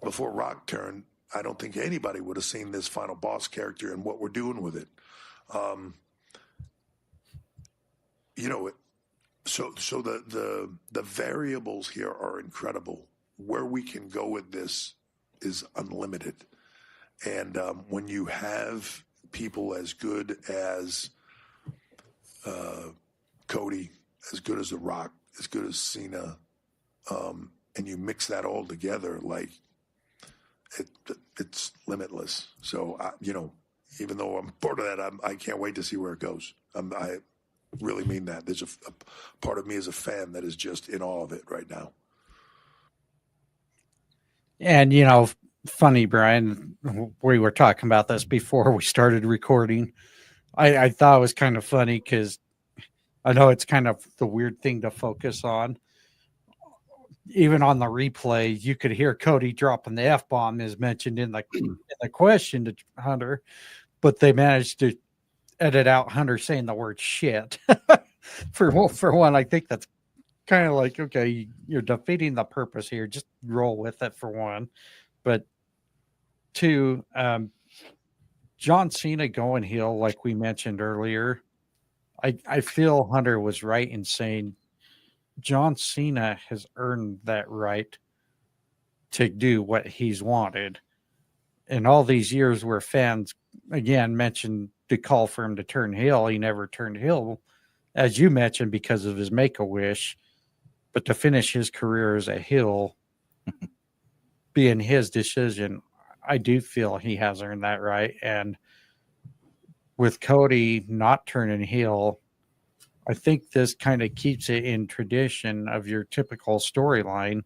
Speaker 5: before Rock turned, I don't think anybody would have seen this final boss character and what we're doing with it. So the variables here are incredible. Where we can go with this is unlimited. And when you have people as good as Cody, as good as The Rock, as good as Cena, and you mix that all together, it's limitless. So, even though I'm part of that, I can't wait to see where it goes. I really mean that. There's a part of me as a fan that is just in awe of it right now.
Speaker 1: And, funny, Brian, we were talking about this before we started recording. I thought it was kind of funny because I know it's kind of the weird thing to focus on. Even on the replay, you could hear Cody dropping the F-bomb as mentioned in the question to Hunter, but they managed to edit out Hunter saying the word shit. For one, I think that's kind of like, okay, you're defeating the purpose here. Just roll with it for one. But two, John Cena going heel, like we mentioned earlier, I feel Hunter was right in saying John Cena has earned that right to do what he's wanted. In all these years where fans, again, mentioned the call for him to turn heel, he never turned heel, as you mentioned, because of his Make-A-Wish. But to finish his career as a heel, being his decision, I do feel he has earned that right. And with Cody not turning heel, I think this kind of keeps it in tradition of your typical storyline.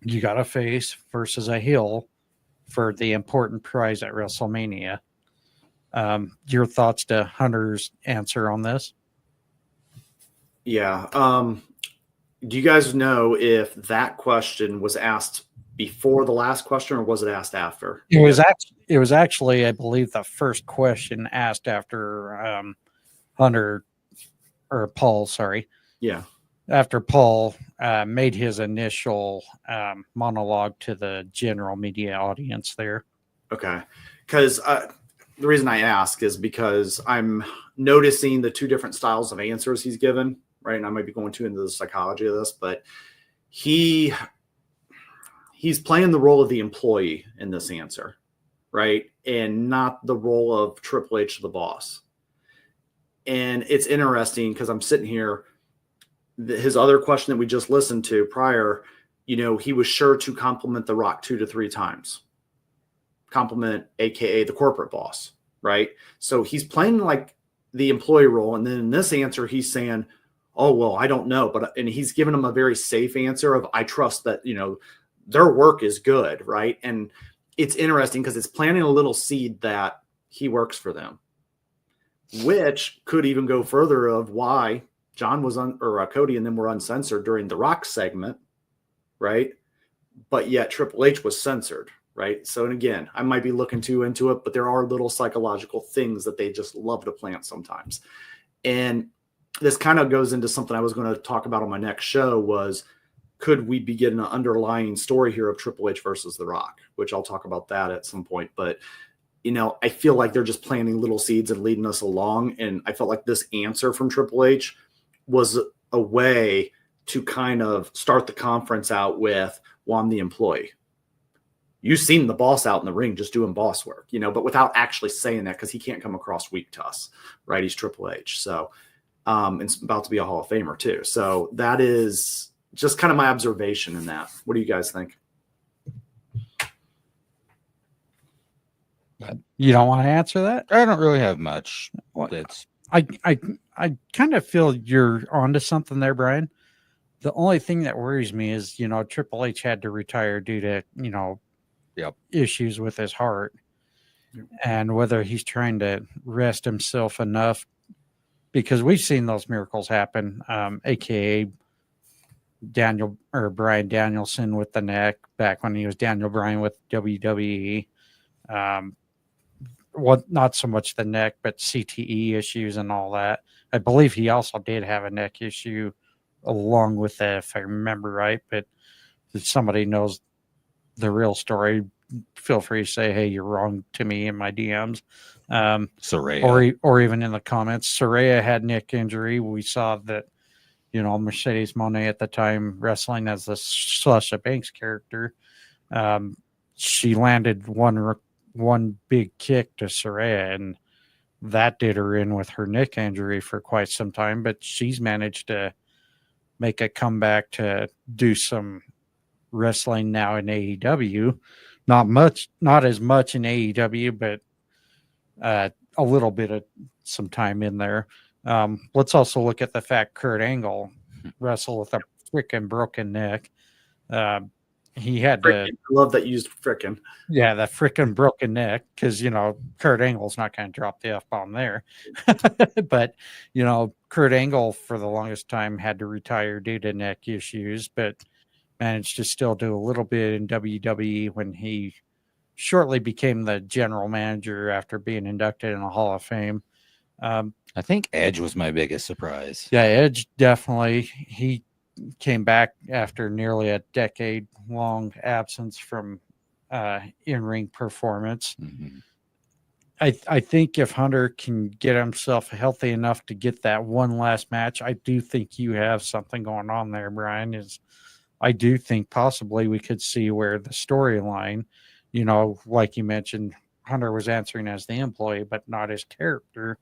Speaker 1: You got a face versus a heel for the important prize at WrestleMania. Your thoughts to Hunter's answer on this?
Speaker 2: Yeah. Do you guys know if that question was asked before the last question or was it asked after?
Speaker 1: It was actually, I believe, the first question asked after Hunter or Paul, sorry.
Speaker 2: Yeah.
Speaker 1: After Paul made his initial monologue to the general media audience there.
Speaker 2: Okay. Because the reason I ask is because I'm noticing the two different styles of answers he's given, right? And I might be going too into the psychology of this, but he he's playing the role of the employee in this answer, right? And not the role of Triple H, the boss. And it's interesting because I'm sitting here, his other question that we just listened to prior, he was sure to compliment The Rock 2 to 3 times. Compliment, AKA the corporate boss, right? So he's playing like the employee role. And then in this answer, he's saying, oh, well, I don't know. And he's giving them a very safe answer of, I trust that, their work is good, right? And it's interesting because it's planting a little seed that he works for them, which could even go further of why John was Cody and them were uncensored during the Rock segment, right? But yet Triple H was censored, right? So, and again, I might be looking too into it, but there are little psychological things that they just love to plant sometimes. And this kind of goes into something I was going to talk about on my next show was, could we be getting an underlying story here of Triple H versus The Rock, which I'll talk about that at some point. But, I feel like they're just planting little seeds and leading us along. And I felt like this answer from Triple H was a way to kind of start the conference out with, well, I'm the employee. You've seen the boss out in the ring just doing boss work, but without actually saying that, because he can't come across weak to us, right? He's Triple H. So it's about to be a Hall of Famer too. So that is just kind of my observation in that. What do you guys think?
Speaker 1: You don't want to answer that?
Speaker 3: I don't really have much. That's
Speaker 1: I kind of feel you're onto something there, Brian. The only thing that worries me is, Triple H had to retire due to, issues with his heart, and whether he's trying to rest himself enough, because we've seen those miracles happen, aka Bryan Danielson with the neck back when he was Daniel Bryan with WWE. Not so much the neck, but CTE issues and all that. I believe he also did have a neck issue along with that, if I remember right. But if somebody knows the real story, feel free to say, hey, you're wrong to me in my DMs.
Speaker 3: Saraya.
Speaker 1: Or even in the comments. Saraya had neck injury. We saw that, Mercedes Moné at the time wrestling as the Sasha Banks character. She landed one big kick to Saraya, and that did her in with her neck injury for quite some time, but she's managed to make a comeback to do some wrestling now in AEW. Not as much in AEW, but a little bit of some time in there. Let's also look at the fact Kurt Angle wrestled with a freaking broken neck. He had to.
Speaker 2: I love that you used frickin'.
Speaker 1: Yeah, the freaking broken neck, because Kurt Angle's not going to drop the F-bomb there. But Kurt Angle for the longest time had to retire due to neck issues, but managed to still do a little bit in WWE when he shortly became the general manager after being inducted in the Hall of Fame.
Speaker 3: I think Edge was my biggest surprise.
Speaker 1: Yeah, Edge definitely. He came back after nearly a decade-long absence from in-ring performance.
Speaker 3: Mm-hmm.
Speaker 1: I think if Hunter can get himself healthy enough to get that one last match, I do think you have something going on there, Brian. I do think possibly we could see where the storyline, like you mentioned, Hunter was answering as the employee, but not his character.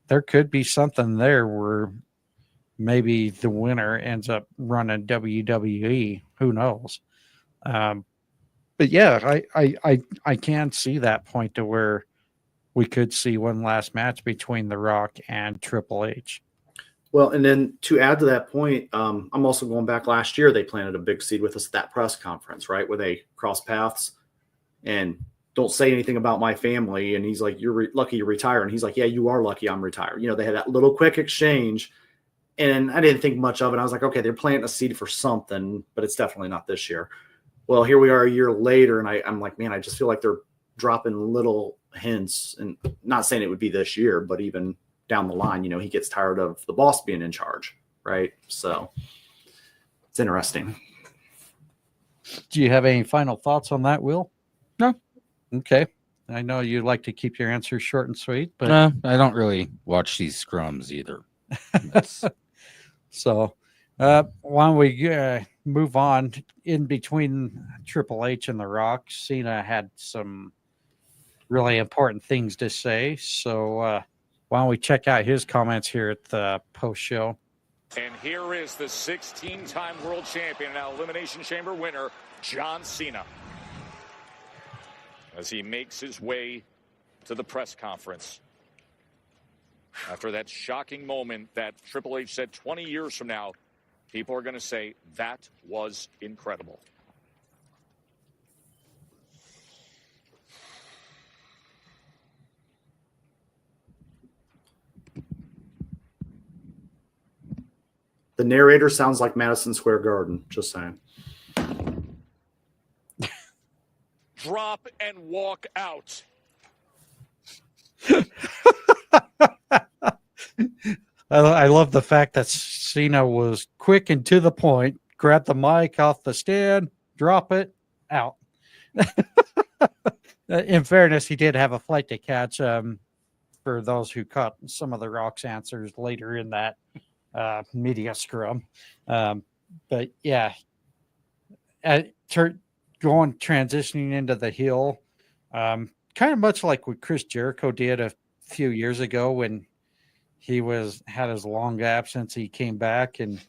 Speaker 1: There could be something there where maybe the winner ends up running WWE. Who knows? But yeah, I can see that point to where we could see one last match between The Rock and Triple H.
Speaker 2: Well, and then to add to that point, I'm also going back last year. They planted a big seed with us at that press conference, right, where they cross paths and don't say anything about my family. And he's like, you're lucky you retire. And he's like, yeah, you are lucky I'm retired. They had that little quick exchange. And I didn't think much of it. I was like, okay, they're planting a seed for something, but it's definitely not this year. Well, here we are a year later, and I'm like, man, I just feel like they're dropping little hints, and not saying it would be this year, but even down the line, he gets tired of the boss being in charge, right? So it's interesting.
Speaker 1: Do you have any final thoughts on that, Will?
Speaker 3: No.
Speaker 1: Okay. I know you like to keep your answers short and sweet, but
Speaker 3: no, I don't really watch these scrums either.
Speaker 1: So Why don't we move on? In between Triple H and The Rock, Cena had some really important things to say. So why don't we check out his comments here at the post show?
Speaker 7: And here is the 16-time world champion, now Elimination Chamber winner, John Cena, as he makes his way to the press conference after that shocking moment that Triple H said 20 years from now, people are going to say, that was incredible.
Speaker 2: The narrator sounds like Madison Square Garden, just saying.
Speaker 7: Drop and walk out.
Speaker 1: I love the fact that Cena was quick and to the point, grab the mic off the stand, drop it, out. In fairness, he did have a flight to catch for those who caught some of the Rock's answers later in that media scrum. But yeah, transitioning into the heel, kind of much like what Chris Jericho did a few years ago when he had his long absence. He came back and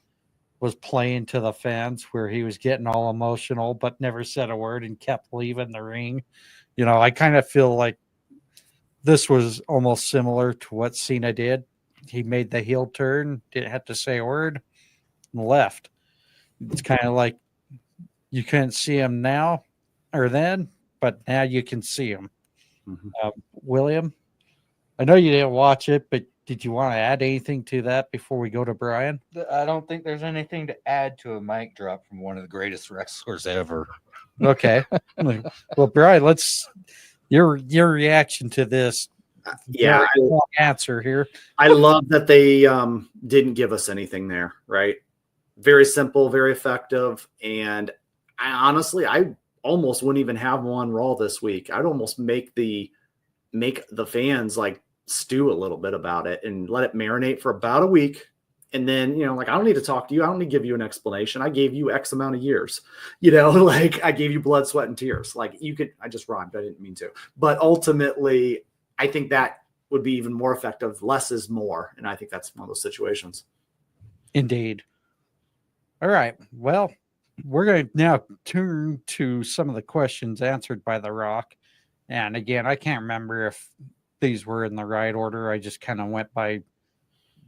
Speaker 1: was playing to the fans where he was getting all emotional, but never said a word and kept leaving the ring. You know, I kind of feel like this was almost similar to what Cena did. He made the heel turn, didn't have to say a word, and left. It's kind of like you couldn't see him now or then, but now you can see him. Mm-hmm. William, I know you didn't watch it, but did you want to add anything to that before we go to Bryan?
Speaker 3: I don't think there's anything to add to a mic drop from one of the greatest wrestlers ever.
Speaker 1: Okay. Well, Bryan, your reaction to this.
Speaker 2: Yeah,
Speaker 1: answer here.
Speaker 2: I love that they didn't give us anything there, right? Very simple, very effective. And I almost wouldn't even have one Raw this week. I'd almost make the fans like stew a little bit about it and let it marinate for about a week. And then, you know, like, I don't need to talk to you. I don't need to give you an explanation. I gave you X amount of years, you know, like I gave you blood, sweat, and tears. Like I just rhymed. I didn't mean to, but ultimately I think that would be even more effective. Less is more. And I think that's one of those situations.
Speaker 1: Indeed. All right. Well, we're going to now turn to some of the questions answered by The Rock. And again, I can't remember if these were in the right order. I just kind of went by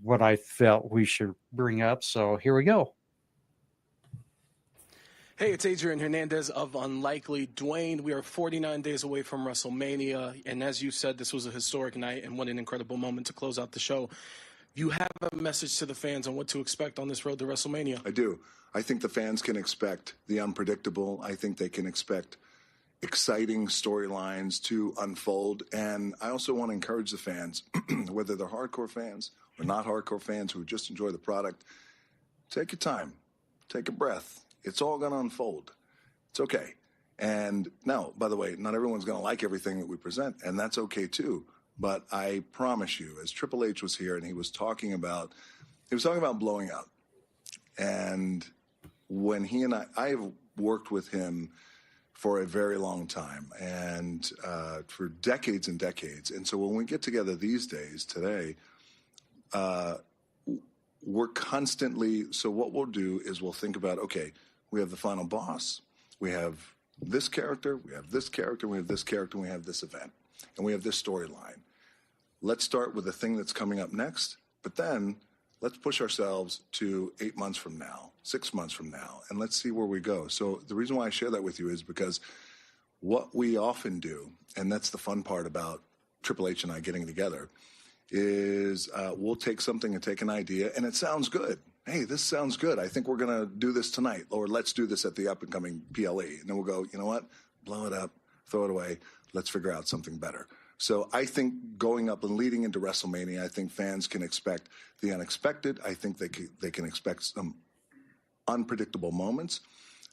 Speaker 1: what I felt we should bring up. So here we go.
Speaker 8: Hey, it's Adrian Hernandez of Unlikely. Dwayne, we are 49 days away from WrestleMania. And as you said, this was a historic night and what an incredible moment to close out the show. You have a message to the fans on what to expect on this road to WrestleMania.
Speaker 5: I do. I think the fans can expect the unpredictable. I think they can expect exciting storylines to unfold. And I also want to encourage the fans, whether they're hardcore fans or not hardcore fans who just enjoy the product, take your time, take a breath. It's all going to unfold. It's okay. And now, by the way, not everyone's going to like everything that we present, and that's okay too. But I promise you, as Triple H was here and he was talking about blowing up. And when he and I have worked with him for a very long time and for decades and decades. And so when we get together these days, today, we're constantly, so what we'll do is we'll think about, okay, we have the final boss, we have this character, we have this character, we have this character, and we have this event, and we have this storyline. Let's start with the thing that's coming up next, but then let's push ourselves to 8 months from now, 6 months from now, and let's see where we go. So the reason why I share that with you is because what we often do, and that's the fun part about Triple H and I getting together, is we'll take something and take an idea, and it sounds good. Hey, this sounds good. I think we're going to do this tonight, or let's do this at the up-and-coming PLE. And then we'll go, you know what? Blow it up, throw it away. Let's figure out something better. So I think going up and leading into WrestleMania, I think fans can expect the unexpected. I think they can expect some unpredictable moments.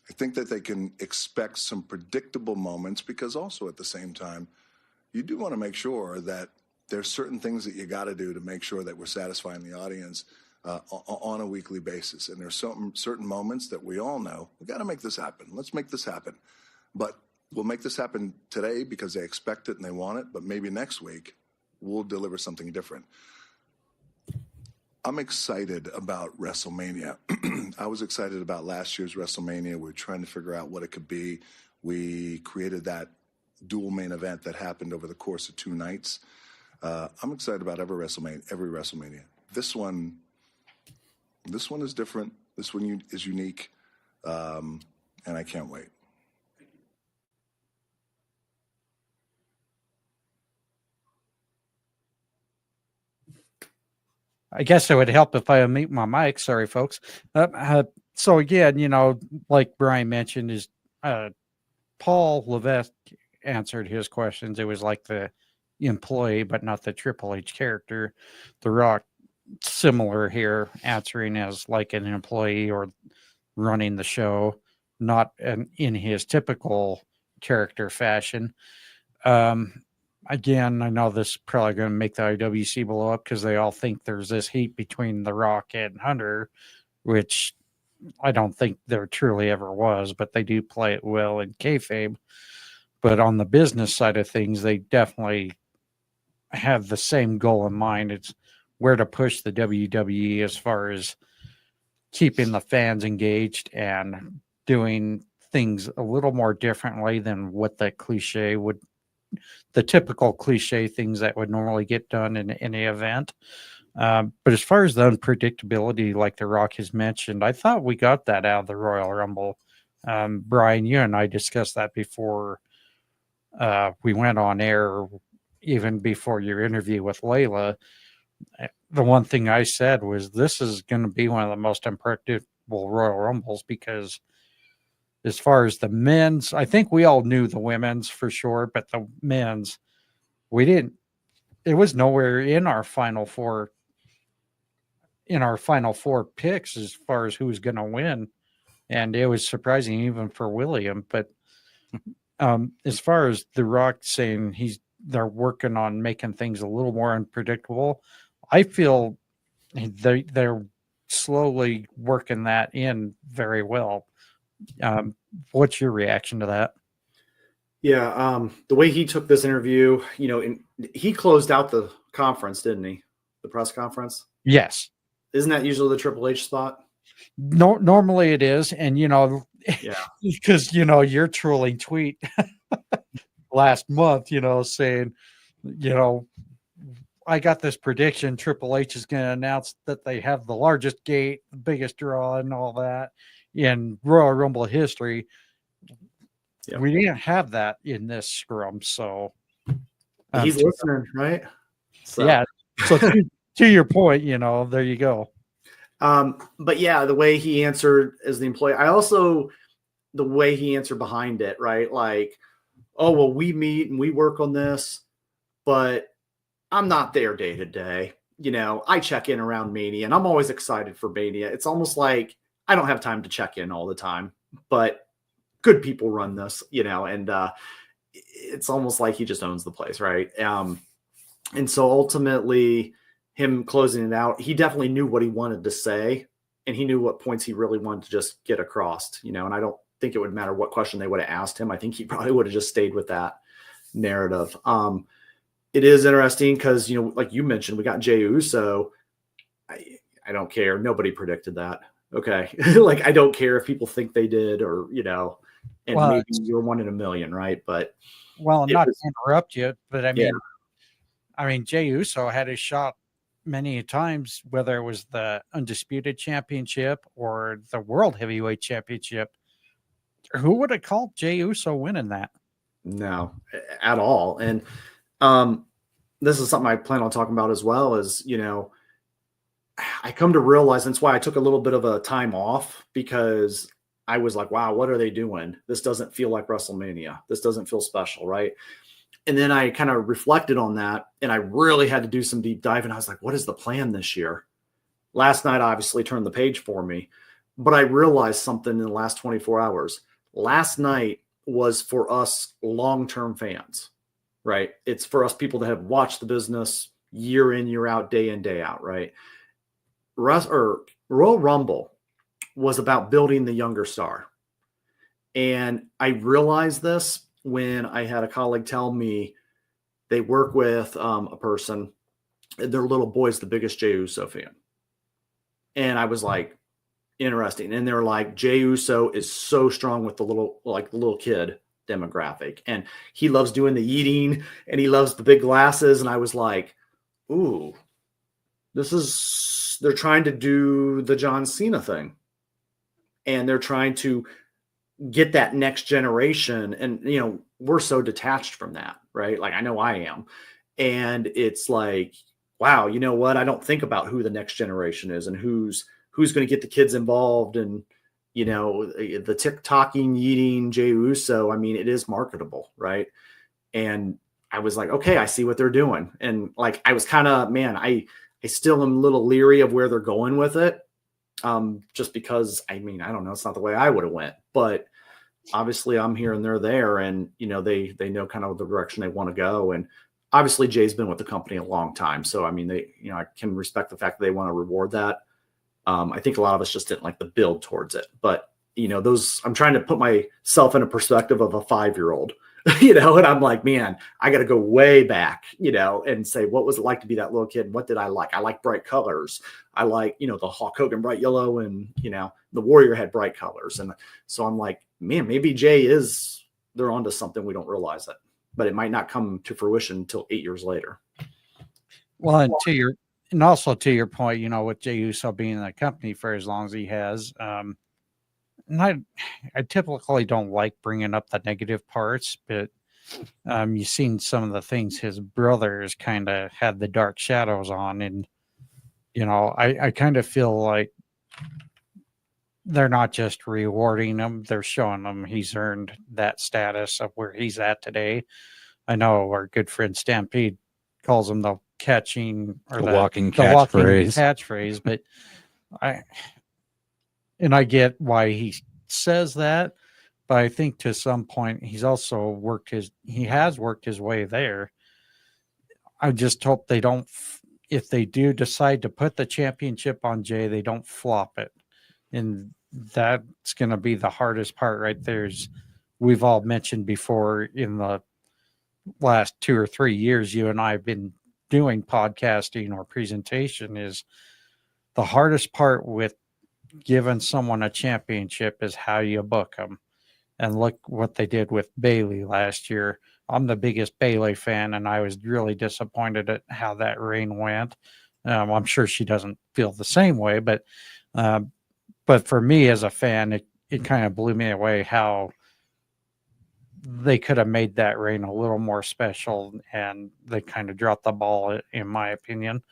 Speaker 5: I think that they can expect some predictable moments because also at the same time, you do want to make sure that there's certain things that you got to do to make sure that we're satisfying the audience
Speaker 9: on a weekly basis. And there's certain moments that we all know, we got to make this happen. Let's make this happen. But we'll make this happen today because they expect it and they want it. But maybe next week we'll deliver something different. I'm excited about WrestleMania. I was excited about last year's WrestleMania. We were trying to figure out what it could be. We created that dual main event that happened over the course of 2 nights. I'm excited about every WrestleMania. This one is different. This one is unique, and I can't wait.
Speaker 1: I guess it would help if I unmute my mic. Sorry, folks. So again, like Bryan mentioned, is Paul Levesque answered his questions. It was like the employee, but not the Triple H character. The Rock, similar here, answering as like an employee or running the show, not in his typical character fashion. Again, I know this is probably going to make the IWC blow up because they all think there's this heat between The Rock and Hunter, which I don't think there truly ever was, but they do play it well in kayfabe. But on the business side of things, they definitely have the same goal in mind. It's where to push the WWE as far as keeping the fans engaged and doing things a little more differently than what the typical cliche things that would normally get done in any event. But as far as the unpredictability, like The Rock has mentioned, I thought we got that out of the Royal Rumble. Bryan, you and I discussed that before we went on air, even before your interview with Layla. The one thing I said was this is going to be one of the most unpredictable Royal Rumbles because as far as the men's, I think we all knew the women's for sure, but the men's, we didn't. It was nowhere in our final four picks as far as who was going to win, and it was surprising even for William. But as far as The Rock saying they're working on making things a little more unpredictable, I feel they're slowly working that in very well. What's your reaction to that?
Speaker 2: Yeah, the way he took this interview, he closed out the conference, didn't he? The press conference?
Speaker 1: Yes.
Speaker 2: Isn't that usually the Triple H spot?
Speaker 1: No, normally it is. And, yeah, because, your trolling tweet last month, saying, I got this prediction. Triple H is going to announce that they have the largest gate, the biggest draw and all that in Royal Rumble history. Yep. We didn't have that in this scrum, so
Speaker 2: he's listening, right?
Speaker 1: So. Yeah. So to your point, there you go.
Speaker 2: But yeah, the way he answered as the employee, the way he answered behind it, right? Like, oh, well, we meet and we work on this, but I'm not there day to day. I check in around Mania and I'm always excited for Mania. It's almost like I don't have time to check in all the time, but good people run this, and it's almost like he just owns the place, right? And so ultimately him closing it out, he definitely knew what he wanted to say and he knew what points he really wanted to just get across, and I don't think it would matter what question they would have asked him. I think he probably would have just stayed with that narrative. It is interesting because, like you mentioned, we got Jey Uso. I don't care. Nobody predicted that. Okay. Like, I don't care if people think they did or, and maybe you're 1 in a million, right? But
Speaker 1: not to interrupt you, but I mean, Jey Uso had his shot many times, whether it was the Undisputed Championship or the World Heavyweight Championship. Who would have called Jey Uso winning that?
Speaker 2: No, at all. And this is something I plan on talking about as well is, I come to realize that's why I took a little bit of a time off because I was like, wow, what are they doing? This doesn't feel like WrestleMania. This doesn't feel special, right? And then I kind of reflected on that and I really had to do some deep dive. And I was like, what is the plan this year? Last night obviously turned the page for me, but I realized something in the last 24 hours. Last night was for us long-term fans, right? It's for us people that have watched the business year in, year out, day in, day out, right? Royal Rumble was about building the younger star. And I realized this when I had a colleague tell me they work with a person, their little boy's the biggest Jey Uso fan. And I was like, interesting. And they're like, Jey Uso is so strong with the little kid demographic. And he loves doing the eating and he loves the big glasses. And I was like, ooh, they're trying to do the John Cena thing. And they're trying to get that next generation. And, we're so detached from that, right? Like, I know I am. And it's like, wow, you know what? I don't think about who the next generation is and who's going to get the kids involved. And, the TikToking, eating Jey Uso, I mean, it is marketable, right? And I was like, okay, I see what they're doing. And like, I was kind of, I still am a little leery of where they're going with it. Just because, I don't know, it's not the way I would have went, but obviously I'm here and they're there, and they know kind of the direction they want to go. And obviously Jay's been with the company a long time, so I can respect the fact that they want to reward that. I think a lot of us just didn't like the build towards it, but I'm trying to put myself in a perspective of a 5-year-old, and I'm like, man, I got to go way back, and say, what was it like to be that little kid? What did I like? I like bright colors. I like, the Hulk Hogan bright yellow, and, the Warrior had bright colors. And so I'm like, man, maybe they're onto something. We don't realize it, but it might not come to fruition until 8 years later.
Speaker 1: Well, and also to your point, with Jey Uso being in the company for as long as he has, and I typically don't like bringing up the negative parts, but you've seen some of the things his brothers kind of had the dark shadows on. And, I kind of feel like they're not just rewarding him, they're showing him he's earned that status of where he's at today. I know our good friend Stampede calls him the walking catchphrase, but I get why he says that, but I think to some point he's also he has worked his way there. I just hope they don't, if they do decide to put the championship on Jay, they don't flop it. And that's going to be the hardest part right there. We've all mentioned before in the last 2 or 3 years, you and I have been doing podcasting or presentation, is the hardest part with giving someone a championship is how you book them. And look what they did with Bayley last year. I'm the biggest Bayley fan, and I was really disappointed at how that reign went. I'm sure she doesn't feel the same way, but for me as a fan, it kind of blew me away how they could have made that reign a little more special, and they kind of dropped the ball, in my opinion.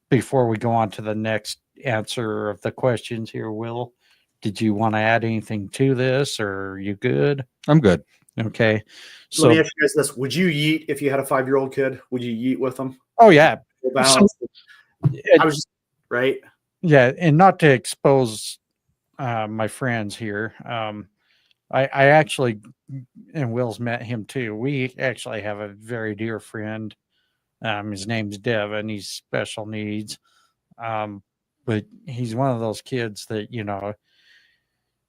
Speaker 1: Before we go on to the next answer of the questions here, Will, did you want to add anything to this, or are you good?
Speaker 3: I'm good.
Speaker 1: Okay. So
Speaker 2: let me ask you guys this. Would you yeet if you had a 5-year-old kid? Would you yeet with them?
Speaker 1: Oh, yeah.
Speaker 2: I was just, right.
Speaker 1: Yeah. And not to expose my friends here. I actually, and Will's met him too. We actually have a very dear friend. His name's Devin. He's special needs. But he's one of those kids that,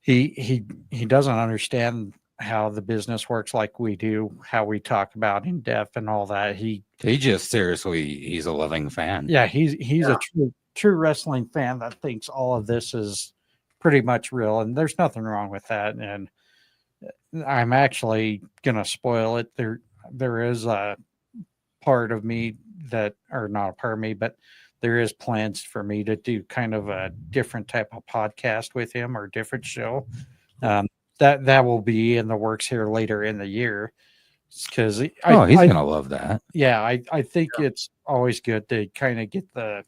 Speaker 1: he doesn't understand how the business works like we do, how we talk about in depth and all that. He just
Speaker 3: he's a loving fan.
Speaker 1: Yeah, he's a true wrestling fan that thinks all of this is pretty much real, and there's nothing wrong with that. And I'm actually gonna spoil it. There is a part of me that, or not a part of me, but there is plans for me to do kind of a different type of podcast with him, or different show. That will be in the works here later in the year, because he's
Speaker 3: gonna love that.
Speaker 1: Yeah, I think it's always good to kind of get the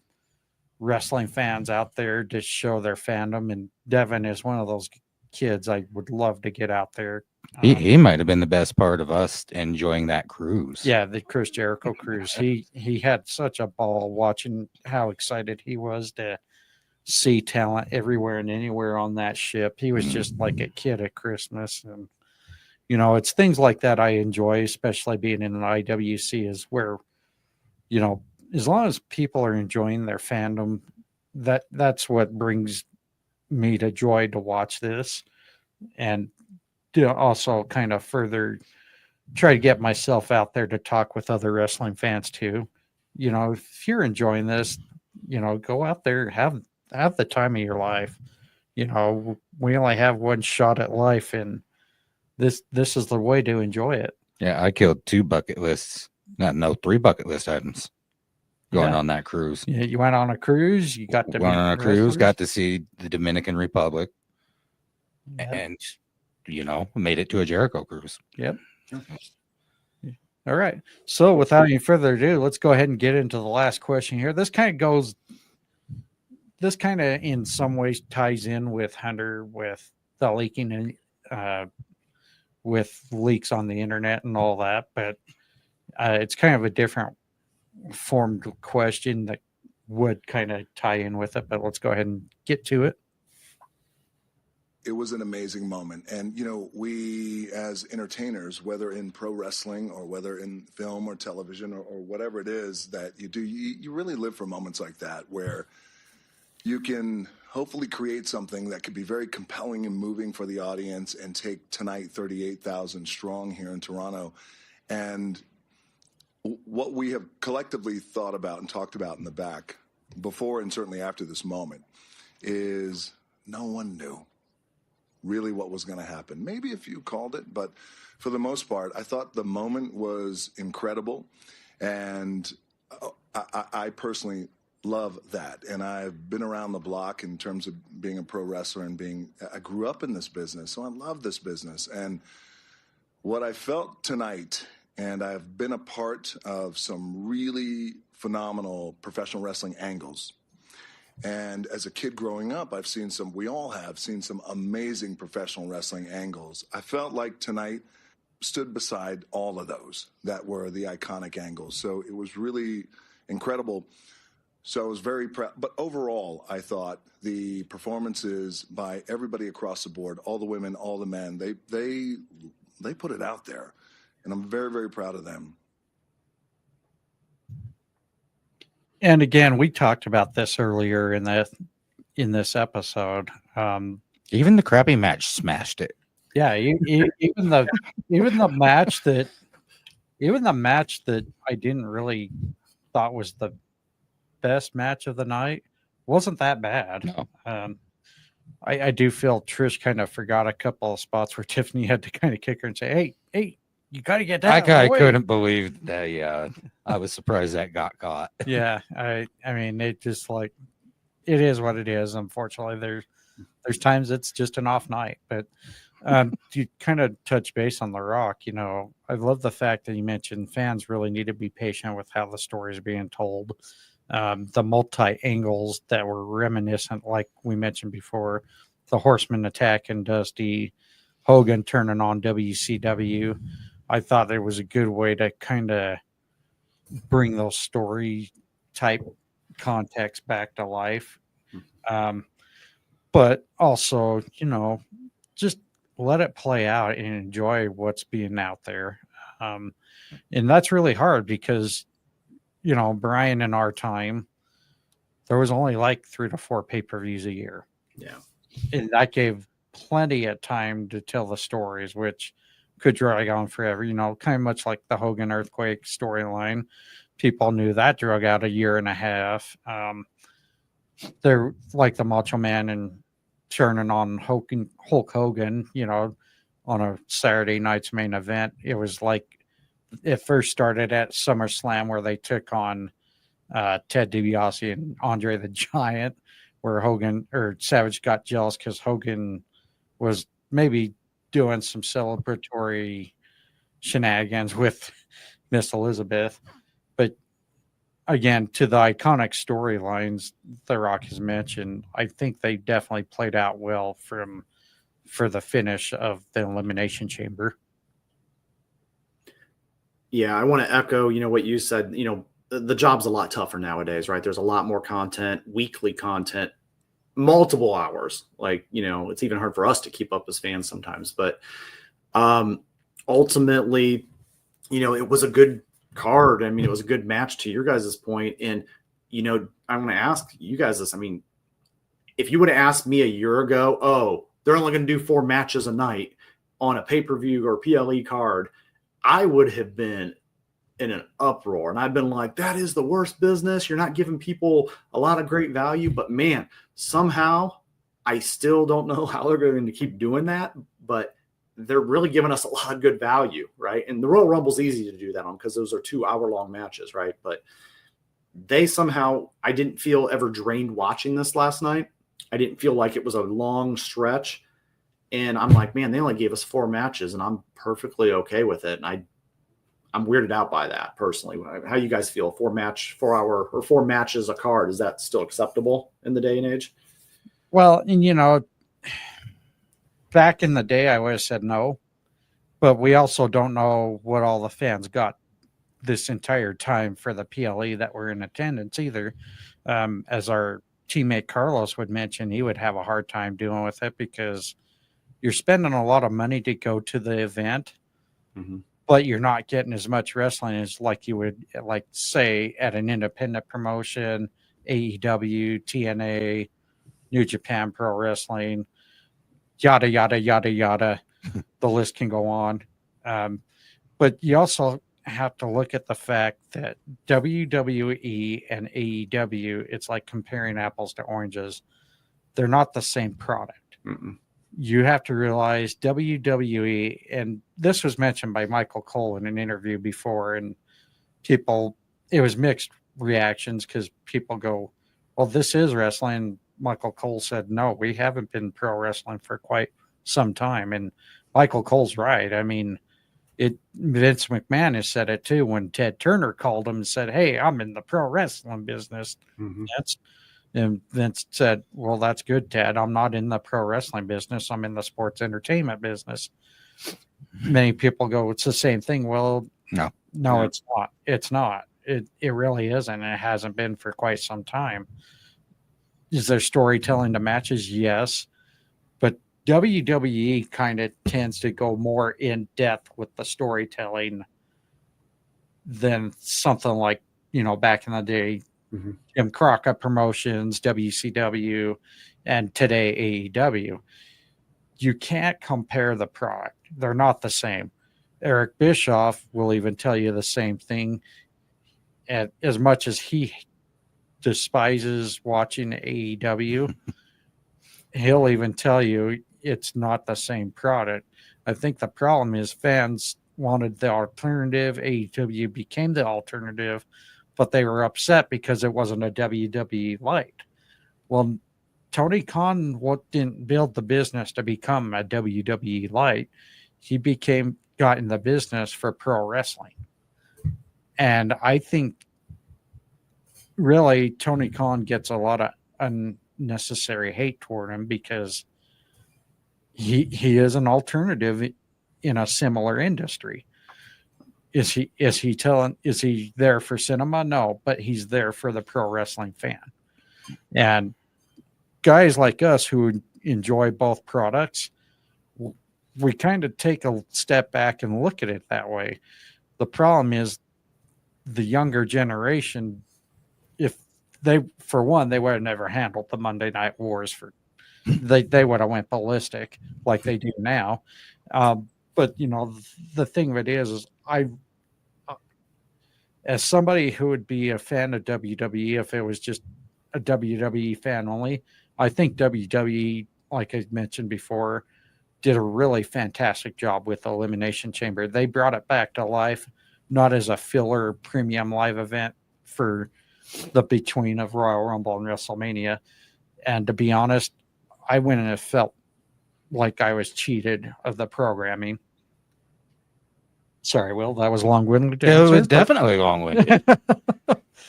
Speaker 1: wrestling fans out there to show their fandom, and Devin is one of those kids I would love to get out there.
Speaker 3: He might have been the best part of us enjoying that cruise.
Speaker 1: Yeah, the Chris Jericho cruise. He had such a ball watching how excited he was to see talent everywhere and anywhere on that ship. He was just like a kid at Christmas. And it's things like that I enjoy, especially being in an IWC, is where as long as people are enjoying their fandom, that's what brings me to joy to watch this, and to also kind of further try to get myself out there to talk with other wrestling fans too. If you're enjoying this, go out there, have the time of your life. We only have one shot at life, and this is the way to enjoy it.
Speaker 3: Yeah, I killed 3 bucket list items going on that cruise.
Speaker 1: Yeah, you went on a cruise. You got to
Speaker 3: went on a cruise, got to see the Dominican Republic, and made it to a Jericho cruise.
Speaker 1: Yep. All right. So without any further ado, let's go ahead and get into the last question here. This kind of in some ways ties in with Hunter, with the leaking and with leaks on the internet and all that, but it's kind of a different formed question that would kind of tie in with it, but let's go ahead and get to it.
Speaker 9: It was an amazing moment. And, we as entertainers, whether in pro wrestling or whether in film or television or whatever it is that you do, you really live for moments like that where you can hopefully create something that could be very compelling and moving for the audience and take tonight 38,000 strong here in Toronto. And what we have collectively thought about and talked about in the back before and certainly after this moment is no one knew really what was going to happen. Maybe a few called it, but for the most part, I thought the moment was incredible. And I personally love that. And I've been around the block in terms of being a pro wrestler and I grew up in this business. So I love this business. And what I felt tonight, and I've been a part of some really phenomenal professional wrestling angles. And as a kid growing up, we all have seen some amazing professional wrestling angles. I felt like tonight stood beside all of those that were the iconic angles. So it was really incredible. So I was very proud. But overall, I thought the performances by everybody across the board, all the women, all the men, they put it out there. And I'm very, very proud of them.
Speaker 1: And again, we talked about this earlier in this episode.
Speaker 3: Even the crappy match smashed it.
Speaker 1: Yeah, even the match that I didn't really thought was the best match of the night wasn't that bad.
Speaker 3: No.
Speaker 1: I do feel Trish kind of forgot a couple of spots where Tiffany had to kind of kick her and say, "Hey, you got to get that."
Speaker 3: I couldn't believe that. Yeah, I was surprised that got caught.
Speaker 1: Yeah, I mean, it just it is what it is. Unfortunately, there's times it's just an off night. But you kind of touch base on The Rock. I love the fact that you mentioned fans really need to be patient with how the story is being told. The multi angles that were reminiscent, like we mentioned before, the Horseman attack and Dusty, Hogan turning on WCW. I thought it was a good way to kind of bring those story type contexts back to life. But also, just let it play out and enjoy what's being out there. And that's really hard because, Bryan, in our time, there was only like 3 to 4 pay-per-views a year.
Speaker 2: Yeah.
Speaker 1: And that gave plenty of time to tell the stories, which could drag on forever, kind of much like the Hogan Earthquake storyline. People knew that drug out a year and a half. They're like the Macho Man and turning on Hulk Hogan, on a Saturday night's main event. It was like it first started at SummerSlam where they took on Ted DiBiase and Andre the Giant, where Hogan or Savage got jealous because Hogan was maybe doing some celebratory shenanigans with Miss Elizabeth. But again, to the iconic storylines The Rock has mentioned, I think they definitely played out well for the finish of the Elimination Chamber.
Speaker 2: Yeah, I want to echo, what you said. The job's a lot tougher nowadays, right? There's a lot more content, weekly content, multiple hours. It's even hard for us to keep up as fans sometimes. But ultimately, it was a good card. I mean, it was a good match to your guys' point. And, you know, I want to ask you guys this. I mean, if you would have asked me a year ago, oh, they're only going to do 4 matches a night on a pay-per-view or PLE card, I would have been in an uproar. And I've been like, that is the worst business. You're not giving people a lot of great value. But man, somehow I still don't know how they're going to keep doing that, but they're really giving us a lot of good value, right? And the Royal Rumble's easy to do that on because those are 2-hour-long matches, right? But they somehow, I didn't feel ever drained watching this last night. I didn't feel like it was a long stretch. And I'm like, man, they only gave us 4 matches, and I'm perfectly okay with it. And I'm weirded out by that personally. How you guys feel? 4 matches a card, is that still acceptable in the day and age?
Speaker 1: Well, and you know, back in the day, I would have said no, but we also don't know what all the fans got this entire time for the PLE that were in attendance either. As our teammate Carlos would mention, he would have a hard time dealing with it because you're spending a lot of money to go to the event, but you're not getting as much wrestling as like you would, like, say, at an independent promotion, AEW, TNA, New Japan Pro Wrestling, yada, yada, yada, yada. The list can go on. But you also have to look at the fact that WWE and AEW, it's like comparing apples to oranges. They're not the same product. You have to realize WWE, and this was mentioned by Michael Cole in an interview before, and people, it was mixed reactions because people go, well, this is wrestling. Michael Cole said, no, we haven't been pro wrestling for quite some time. And Michael Cole's right. I mean, Vince McMahon has said it too when Ted Turner called him and said, hey, I'm in the pro wrestling business. And Vince said, well, that's good, Ted. I'm not in the pro wrestling business. I'm in the sports entertainment business. Many people go, it's the same thing. Well, no, it's not. It's not. It really isn't. And it hasn't been for quite some time. Is there storytelling to matches? Yes. But WWE kind of tends to go more in depth with the storytelling than something like, you know, back in the day, Jim Crockett Promotions, WCW, and today AEW. You can't compare the product. They're not the same. Eric Bischoff will even tell you the same thing. And as much as he despises watching AEW, he'll even tell you it's not the same product. I think the problem is fans wanted the alternative. AEW became the alternative, but they were upset because it wasn't a WWE light. Well, Tony Khan didn't build the business to become a WWE light. He got in the business for pro wrestling. And I think really Tony Khan gets a lot of unnecessary hate toward him because he is an alternative in a similar industry. Is he there for cinema? No, but he's there for the pro wrestling fan. And guys like us who enjoy both products, we kind of take a step back and look at it that way. The problem is the younger generation, if they would have never handled the Monday Night Wars they would have went ballistic like they do now. But you know, the thing of it is as somebody who would be a fan of WWE, if it was just a WWE fan only, I think WWE, like I mentioned before, did a really fantastic job with the Elimination Chamber. They brought it back to life, not as a filler premium live event for the between of Royal Rumble and WrestleMania. And to be honest, I went and felt like I was cheated of the programming. Sorry, Will, that was long-winded.
Speaker 3: It was definitely long-winded.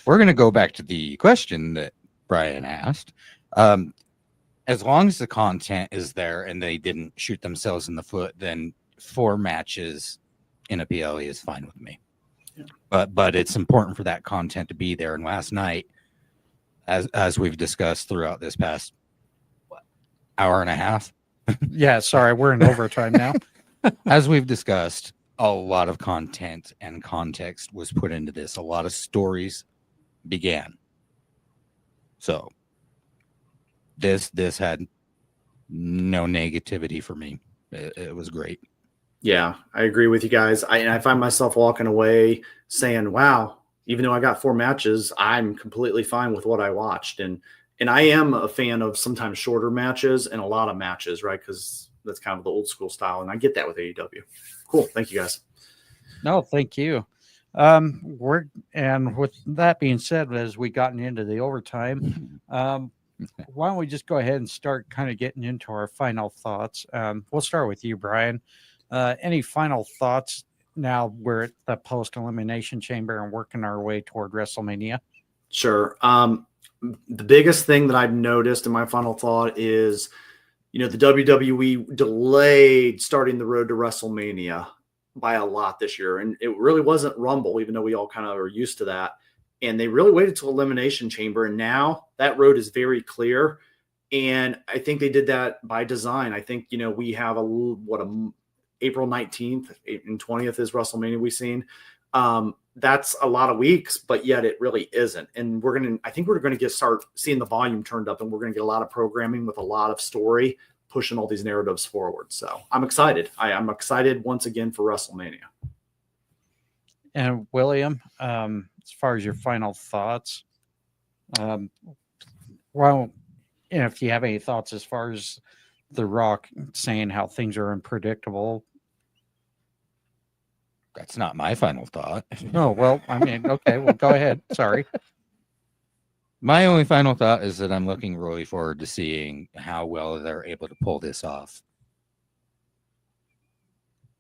Speaker 3: We're going to go back to the question that Bryan asked. As long as the content is there and they didn't shoot themselves in the foot, then 4 matches in a PLE is fine with me. Yeah. But it's important for that content to be there. And last night, as we've discussed throughout this past hour and a half.
Speaker 1: Yeah, sorry, we're in overtime now.
Speaker 3: As we've discussed, a lot of content and context was put into this. A lot of stories began. So this had no negativity for me. It was great.
Speaker 2: Yeah, I agree with you guys. I find myself walking away saying, wow, even though I got 4 matches, I'm completely fine with what I watched. And I am a fan of sometimes shorter matches and a lot of matches, right? Because that's kind of the old school style. And I get that with AEW. Cool. Thank you, guys.
Speaker 1: No, thank you. And with that being said, as we gotten into the overtime, why don't we just go ahead and start kind of getting into our final thoughts? We'll start with you, Bryan. Any final thoughts now we're at the post-elimination chamber and working our way toward WrestleMania?
Speaker 2: Sure. The biggest thing that I've noticed in my final thought is, the WWE delayed starting the road to WrestleMania by a lot this year. And it really wasn't Rumble, even though we all kind of are used to that. And they really waited till Elimination Chamber. And now that road is very clear. And I think they did that by design. I think, we have April 19th and 20th is WrestleMania we've seen. That's a lot of weeks, but yet it really isn't. And I think we're going to start seeing the volume turned up, and we're going to get a lot of programming with a lot of story pushing all these narratives forward. So I'm excited. I'm excited once again for WrestleMania.
Speaker 1: And William, as far as your final thoughts, if you have any thoughts as far as The Rock saying how things are unpredictable.
Speaker 3: That's not my final thought.
Speaker 1: Oh, well, okay, well, go ahead. Sorry.
Speaker 3: My only final thought is that I'm looking really forward to seeing how well they're able to pull this off.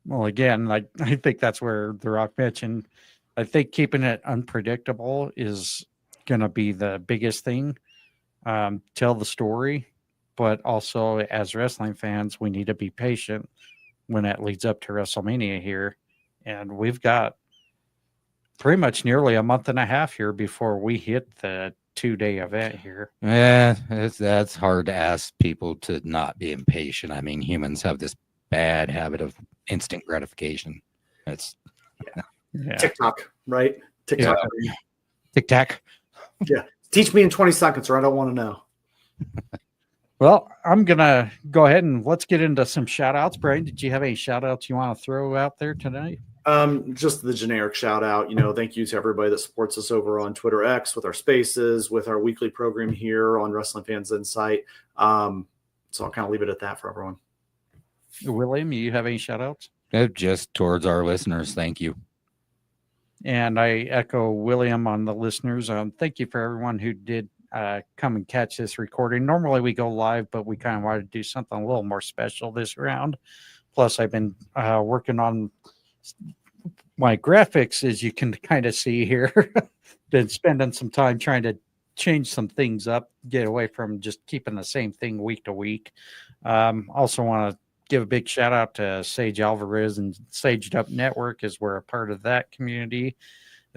Speaker 1: Well, again, I think that's where The Rock mentioned, I think keeping it unpredictable is going to be the biggest thing. Tell the story, but also as wrestling fans, we need to be patient when it leads up to WrestleMania here. And we've got pretty much nearly a month and a half here before we hit the 2-day event here.
Speaker 3: Yeah, that's hard to ask people to not be impatient. I mean, humans have this bad habit of instant gratification. That's
Speaker 2: TikTok, right? TikTok.
Speaker 3: Yeah. TikTok.
Speaker 2: Yeah. Teach me in 20 seconds or I don't want to know.
Speaker 1: Well, I'm going to go ahead and let's get into some shout outs. Bryan, did you have any shout outs you want to throw out there tonight?
Speaker 2: Just the generic shout out, thank you to everybody that supports us over on Twitter X with our spaces, with our weekly program here on Wrestling Fans Insight. So I'll kind of leave it at that for everyone.
Speaker 1: William, you have any shout outs?
Speaker 3: Just towards our listeners. Thank you.
Speaker 1: And I echo William on the listeners. Thank you for everyone who did come and catch this recording. Normally we go live, but we kind of wanted to do something a little more special this round. Plus, I've been working on my graphics, as you can kind of see here. Been spending some time trying to change some things up, get away from just keeping the same thing week to week. Also want to give a big shout out to Sage Alvarez and Saged Up Network, as we're a part of that community,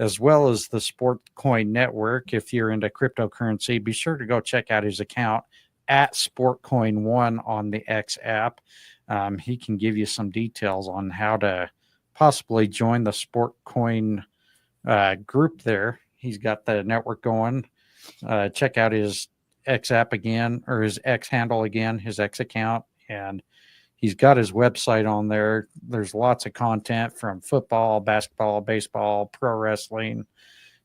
Speaker 1: as well as the Sport Coin Network. If you're into cryptocurrency, be sure to go check out his account at SportCoin1 on the X app. He can give you some details on how to possibly join the Sport Coin group there. He's got the network going. Check out his X app again, or his X handle again, his X account, and he's got his website on there. There's lots of content from football, basketball, baseball, pro wrestling,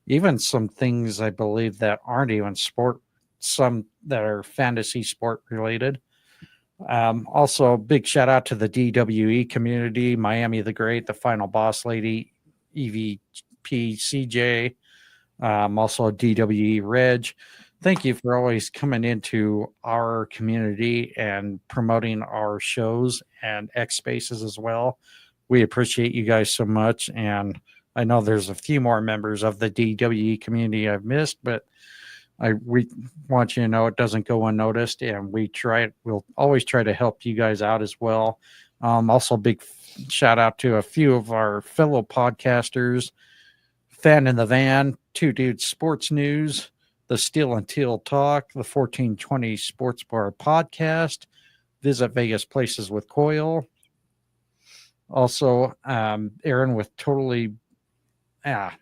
Speaker 1: even some things I believe that aren't even sport, some that are fantasy sport related. Also, big shout out to the DWE community, Miami the Great, the Final Boss Lady, EVP CJ, also DWE Reg. Thank you for always coming into our community and promoting our shows and X Spaces as well. We appreciate you guys so much. And I know there's a few more members of the DWE community I've missed, but we want you to know it doesn't go unnoticed, and we'll always try to help you guys out as well. Also, big shout out to a few of our fellow podcasters, Fan in the Van, Two Dudes Sports News, the Steel and Teal Talk, the 1420 Sports Bar Podcast, Visit Vegas Places with Coyle, Also, Aaron with totally,
Speaker 3: Get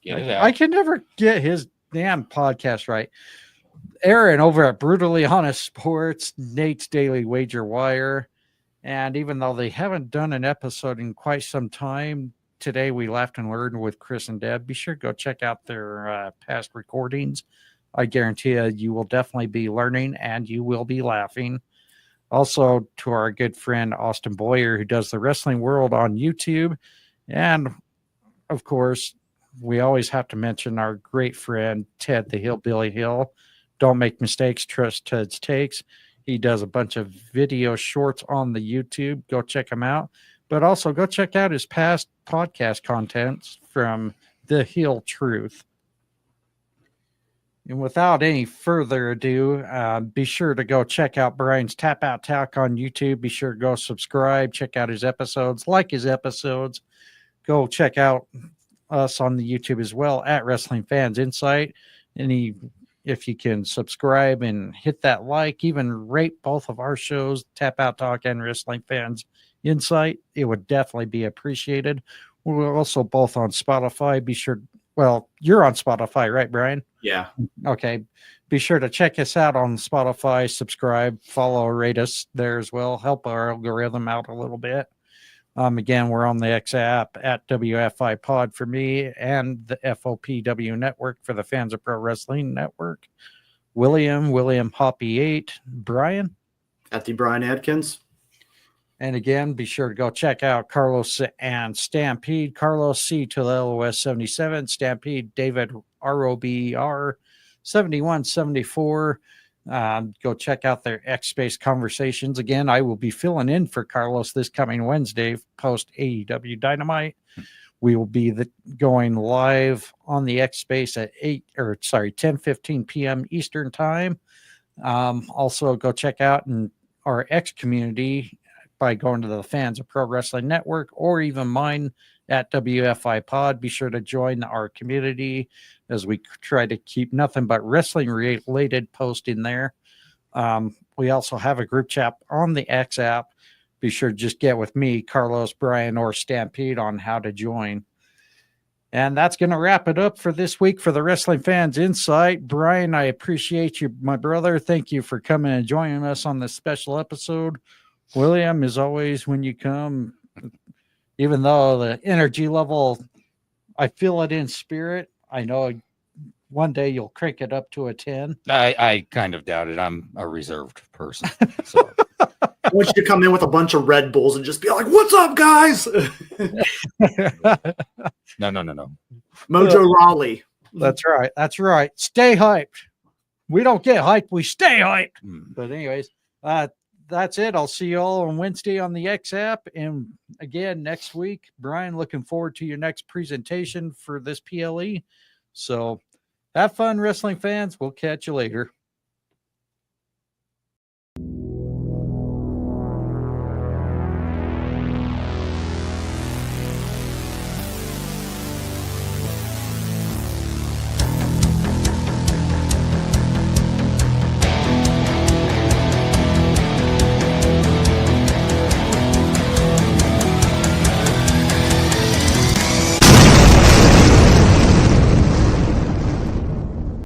Speaker 3: it out.
Speaker 1: I can never get his damn podcast right. Aaron over at Brutally Honest Sports, Nate's Daily Wager Wire. And even though they haven't done an episode in quite some time, today we laughed and learned with Chris and Deb. Be sure to go check out their past recordings. I guarantee you will definitely be learning and you will be laughing. Also, to our good friend Austin Boyer, who does the Wrestling World on YouTube. And, of course, we always have to mention our great friend Ted the Hillbilly Hill. Don't make mistakes, trust Ted's takes. He does a bunch of video shorts on the YouTube. Go check him out. But also go check out his past podcast contents from The Hill Truth. And without any further ado, be sure to go check out Bryan's Tap Out Talk on YouTube. Be sure to go subscribe, check out his episodes, like his episodes. Go check out us on the YouTube as well at Wrestling Fans Insight. If you can subscribe and hit that like, even rate both of our shows, Tap Out Talk and Wrestling Fans Insight, it would definitely be appreciated. We're also both on Spotify. Be sure, well, you're on Spotify, right, Bryan?
Speaker 2: Yeah.
Speaker 1: Okay. Be sure to check us out on Spotify, subscribe, follow, rate us there as well. Help our algorithm out a little bit. Again, we're on the X app at WFI Pod for me and the FOPW Network for the Fans of Pro Wrestling Network. William Hoppy 8, Bryan.
Speaker 2: At the Bryan Adkins.
Speaker 1: And again, be sure to go check out Carlos and Stampede. Carlos C to the LOS 77, Stampede David ROBR 7174. Go check out their X Space conversations. Again, I will be filling in for Carlos this coming Wednesday post AEW Dynamite. We will be going live on the X Space at 10:15 p.m. Eastern time. Also, go check out our X community by going to the Fans of Pro Wrestling Network or even mine at WFI Pod. Be sure to join our community as we try to keep nothing but wrestling related post in there. We also have a group chat on the X app. Be sure to just get with me, Carlos, Bryan, or Stampede on how to join. And that's going to wrap it up for this week for the Wrestling Fans Insight. Bryan, I appreciate you, my brother. Thank you for coming and joining us on this special episode. William, as always, when you come, even though the energy level, I feel it in spirit. I know one day you'll crank it up to a 10.
Speaker 3: I kind of doubt it. I'm a reserved person. So
Speaker 2: I want you to come in with a bunch of Red Bulls and just be like, "What's up, guys?"
Speaker 3: No.
Speaker 2: Mojo Raleigh.
Speaker 1: That's right. That's right. Stay hyped. We don't get hyped. We stay hyped. But anyways, that's it. I'll see you all on Wednesday on the X app. And again, next week, Bryan, looking forward to your next presentation for this PLE. So have fun, wrestling fans. We'll catch you later.